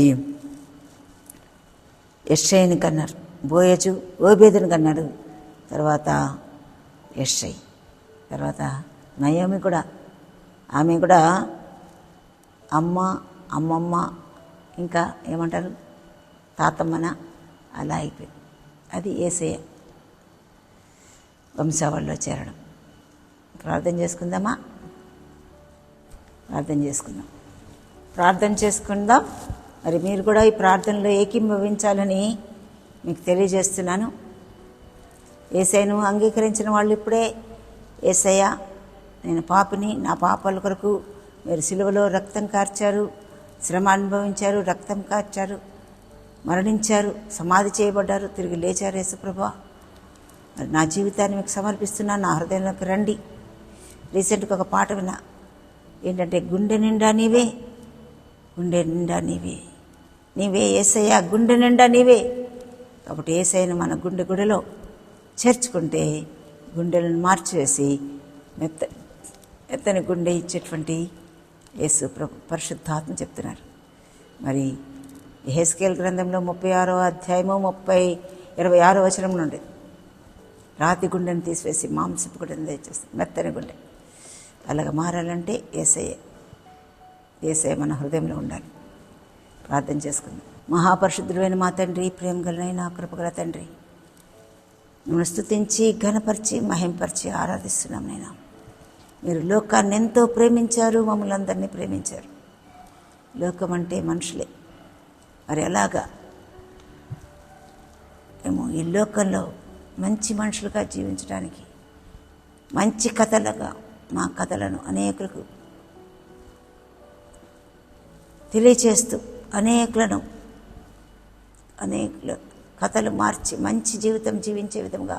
యెషయిని కన్నారు, బోయజు ఓబేదుని కన్నాడు, తర్వాత యెషయి, తర్వాత నయోమి కూడా, ఆమె కూడా అమ్మమ్మ ఇంకా ఏమంటారు తాతమ్మన అలా అయిపోయింది. అది యేసయ్య వంశావళిలో చేరడం. ప్రార్థన చేసుకుందామా? ప్రార్థన చేసుకుందాం. మరి మీరు కూడా ఈ ప్రార్థనలో ఏకీభవించాలని మీకు తెలియజేస్తున్నాను. యేసయ్యను అంగీకరించిన వాళ్ళు ఇప్పుడే, యేసయ్య నేను పాపిని, నా పాపాల కొరకు మీరు సిలువలో రక్తం కార్చారు, శ్రమ అనుభవించారు, రక్తం కార్చారు, మరణించారు, సమాధి చేయబడ్డారు, తిరిగి లేచారు యేసుప్రభా. మరి నా జీవితాన్ని మీకు సమర్పిస్తున్నాను, నా హృదయంలోకి రండి. రీసెంట్గా ఒక పాట విన్నా, ఏంటంటే గుండె నిండా నీవే, నీవే యేసయ్య, గుండె నిండా నీవే. కాబట్టి యేసయ్యను మన గుండెలో చేర్చుకుంటే గుండెలను మార్చివేసి మెత్తని గుండె ఇచ్చేటువంటి యేసు ప్రభు పరిశుద్ధాత్మ చెప్తున్నారు. మరి యెహెజ్కేలు గ్రంథంలో 36వ అధ్యాయము 26వ వచనం నుండి రాతి గుండెను తీసివేసి మాంసపు గుండెను తెచ్చేస్తుంది, మెత్తని గుండె. అలాగా మారాలంటే యేసయ్య మన హృదయంలో ఉండాలి. ప్రార్థన చేసుకుందాం. మహాపరిశుద్ధుడైన మా తండ్రి, ప్రేమ గలనైనా కృపగల తండ్రి, మిమ్మల్ని స్తుతించి ఘనపరిచి మహింపరిచి ఆరాధిస్తున్నాం. నైనా మీరు లోకాన్ని ఎంతో ప్రేమించారు, మమ్మల్ని అందరినీ ప్రేమించారు. లోకం అంటే మనుషులే. మరి అలాగా మేము ఈ లోకంలో మంచి మనుషులుగా జీవించడానికి మంచి కథలుగా మా కథలను అనేకులకు తెలియచేస్తూ అనేకుల కథలు మార్చి మంచి జీవితం జీవించే విధంగా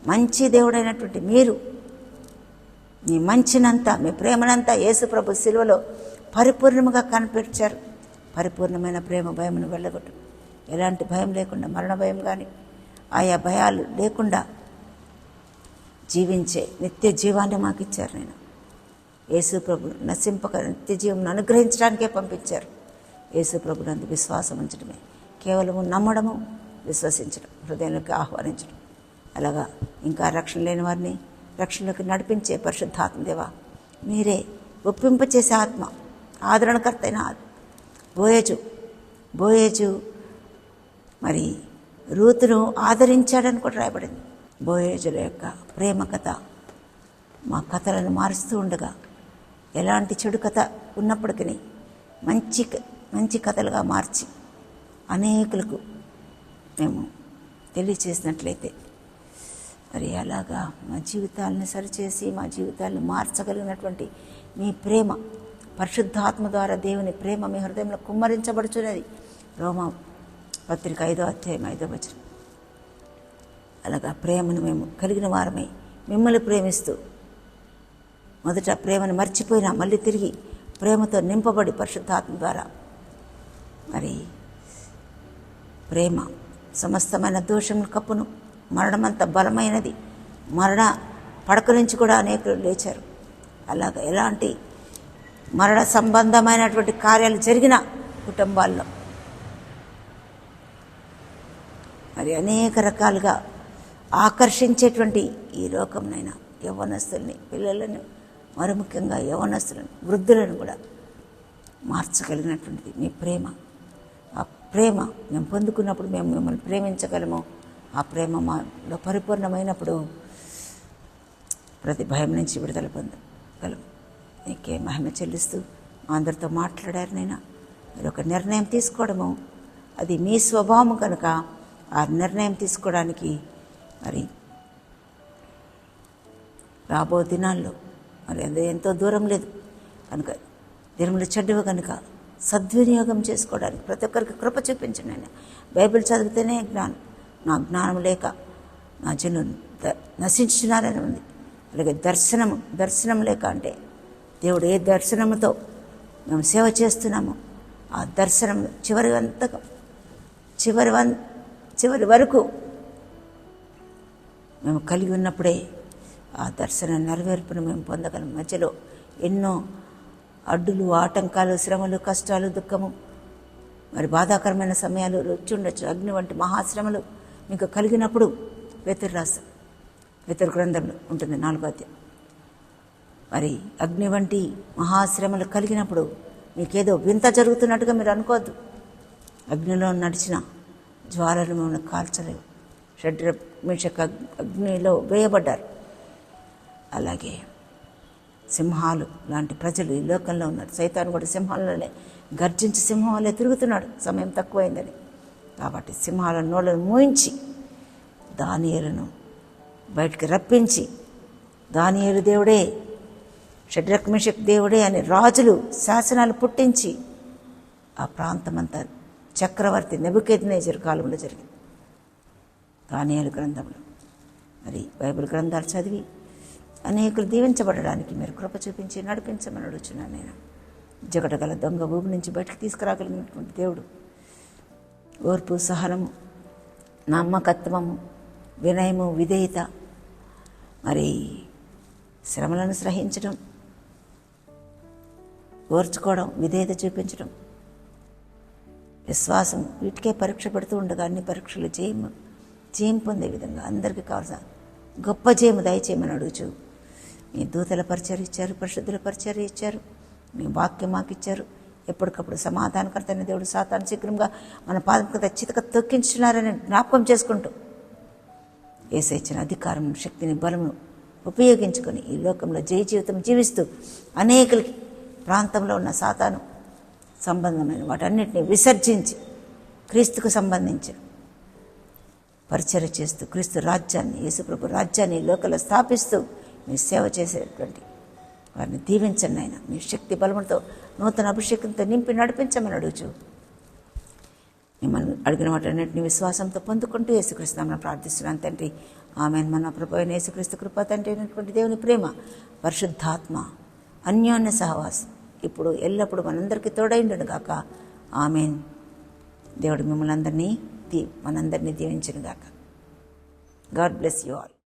మంచి దేవుడైనటువంటి మీరు మీ మంచినంతా, మీ ప్రేమనంతా యేసు ప్రభు శిలువలో పరిపూర్ణముగా కనిపించారు. పరిపూర్ణమైన ప్రేమ భయమును వెళ్ళగొట్టు. ఎలాంటి భయం లేకుండా, మరణ భయం కానీ ఆయా భయాలు లేకుండా జీవించే నిత్య జీవాన్ని మాకు ఇచ్చారు. నేను యేసు ప్రభు నశింపక నిత్య జీవం అనుగ్రహించడానికే పంపించారు. యేసు ప్రభు నందు విశ్వాసం ఉంచడమే, కేవలము నమ్మడము, విశ్వసించడం, హృదయంలోకి ఆహ్వానించడం. అలాగా ఇంకా రక్షణ లేని వారిని రక్షణలోకి నడిపించే పరిశుద్ధాత్మదేవా, మీరే ఒప్పింపచేసే ఆత్మ, ఆదరణకర్త అయిన బోయేజు మరి రూతును ఆదరించాడని కూడా రాయబడింది. బోయేజుల యొక్క ప్రేమ కథ మా కథలను మారుస్తూ ఉండగా, ఎలాంటి చెడు కథ ఉన్నప్పటికీ మంచి కథలుగా మార్చి అనేకులకు మేము తెలియచేసినట్లయితే, మరి అలాగా మా జీవితాలను సరిచేసి మా జీవితాలను మార్చగలిగినటువంటి మీ ప్రేమ, పరిశుద్ధాత్మ ద్వారా దేవుని ప్రేమ మీ హృదయంలో కుమ్మరించబడుచున్నది. రోమా పత్రిక 5వ అధ్యాయం 5వ వచనం. అలాగా ప్రేమను మేము కలిగిన వారమై మిమ్మల్ని ప్రేమిస్తూ, మొదట ప్రేమను మర్చిపోయినా మళ్ళీ తిరిగి ప్రేమతో నింపబడి పరిశుద్ధాత్మ ద్వారా మరి ప్రేమ సమస్తమైన దోషముల కప్పును, మరణమంత బలమైనది, మరణ పడక నుంచి కూడా అనేకులు లేచారు. అలాగ ఎలాంటి మరణ సంబంధమైనటువంటి కార్యాలు జరిగిన కుటుంబాల్లో మరి అనేక రకాలుగా ఆకర్షించేటువంటి ఈ లోకంనైనా యవ్వనస్తుల్ని, పిల్లలను, మరి ముఖ్యంగా యవ్వనస్తులను, వృద్ధులను కూడా మార్చగలిగినటువంటిది మీ ప్రేమ. ఆ ప్రేమ మేము పొందుకున్నప్పుడు మేము మిమ్మల్ని ప్రేమించగలము. ఆ ప్రేమ మాలో పరిపూర్ణమైనప్పుడు ప్రతి భయం నుంచి విడుదల పొందగలము. నీకే మహిమ చెల్లిస్తూ మా అందరితో మాట్లాడారు. నైనా మీరు ఒక నిర్ణయం తీసుకోవడము, అది మీ స్వభావం కనుక ఆ నిర్ణయం తీసుకోవడానికి మరి రాబో దినాల్లో మరి అది ఎంతో దూరం లేదు కనుక, దినములు చెడ్డవి కనుక సద్వినియోగం చేసుకోవడానికి ప్రతి ఒక్కరికి కృప చూపించండి. నేను బైబిల్ చదివితేనే జ్ఞానం, నా జ్ఞానం లేక నా జనులు నశించున్నారని ఉంది. అలాగే దర్శనం లేక, అంటే దేవుడు ఏ దర్శనంతో మేము సేవ చేస్తున్నామో ఆ దర్శనం చివరి వరకు మేము కలిగి ఉన్నప్పుడే ఆ దర్శన నెరవేర్పును మేము పొందగలం. మధ్యలో ఎన్నో అడ్డులు, ఆటంకాలు, శ్రమలు, కష్టాలు, దుఃఖము, మరి బాధాకరమైన సమయాలు వచ్చి ఉండొచ్చు. అగ్ని వంటి మహాశ్రమలు మీకు కలిగినప్పుడు పేతురు గ్రంథంలో ఉంటుంది 4వ అధ్యాయం. మరి అగ్ని వంటి మహాశ్రమలు కలిగినప్పుడు మీకేదో వింత జరుగుతున్నట్టుగా మీరు అనుకోవద్దు. అగ్నిలో నడిచిన జ్వాలలు మిమ్మల్ని కాల్చలేవు. షడ్రక్ మేషక్ అగ్నిలో వేయబడ్డారు. అలాగే సింహాలు లాంటి ప్రజలు ఈ లోకంలో ఉన్నారు. సైతాను కూడా సింహాలనే గర్జించి సింహం వల్లే తిరుగుతున్నాడు, సమయం తక్కువైందని. కాబట్టి సింహాల నోళ్ళను మూయించి దానియేలును బయటికి రప్పించి, దానియేలు దేవుడే, షడ్రక్ మేషక్ దేవుడే అని రాజులు శాసనాలు పుట్టించి ఆ ప్రాంతమంతా చక్రవర్తి నెబుకద్నెజరు కాలంలో జరిగింది. దానియేలు గ్రంథంలో మరి బైబిల్ గ్రంథాలు చదివి అనేకులు దీవించబడడానికి మీరు కృప చూపించి నడిపించమని అడుగుచున్నాను. నేను జగడగల దొంగ ఊబి నుంచి బయటకు తీసుకురాగలిగినటువంటి దేవుడు, ఓర్పు, సహనము, నమ్మకత్వము, వినయము, విధేయత, మరి శ్రమలను సహించడం, ఓర్చుకోవడం, విధేయత చూపించడం, విశ్వాసం, వీటికే పరీక్ష పెడుతూ ఉండగా అన్ని పరీక్షలు జయం పొందే విధంగా అందరికీ కావాల్సిన గొప్ప జయము దయచేయమని అడుగుచు మీ దూతల పరిచయం ఇచ్చారు, పరిశుద్ధుల పరిచయం ఇచ్చారు, మీ వాక్యం మాకు ఇచ్చారు. ఎప్పటికప్పుడు సమాధానకర్త అయిన దేవుడు సాతాను శీఘ్రంగా మన పాదం కింద చితక తొక్కించున్నారని జ్ఞాపకం చేసుకుంటూ యేసు ఇచ్చిన అధికారం, శక్తిని, బలమును ఉపయోగించుకొని ఈ లోకంలో జయ జీవితం జీవిస్తూ అనేకులకి ప్రాంతంలో ఉన్న సాతాను సంబంధమైన వాటన్నిటిని విసర్జించి క్రీస్తుకు సంబంధించిన పరిచర్య చేస్తూ క్రీస్తు రాజ్యాన్ని, యేసుప్రభు రాజ్యాన్ని ఈ లోకంలో స్థాపిస్తూ మీరు సేవ చేసేటువంటి వారిని దీవించండి ఆయన. మీ శక్తి బలములతో నూతన అభిషేకంతో నింపి నడిపించమని అడుగుచు మిమ్మల్ని అడిగిన వాటన్నిటిని విశ్వాసంతో పొందుకుంటూ యేసుక్రీస్తు నామమున ప్రార్థిస్తున్నాను తండ్రి. ఆమేన్. మన ప్రభు అయిన యేసుక్రీస్తు కృప, తండ్రి అయినటువంటి దేవుని ప్రేమ, పరిశుద్ధాత్మ అన్యోన్య సహవాసం ఇప్పుడు ఎల్లప్పుడూ మనందరికీ తోడైండును గాక. ఆమేన్. దేవుడు మిమ్మల్ని మనందరినీ దీవించును గాక. God bless you all.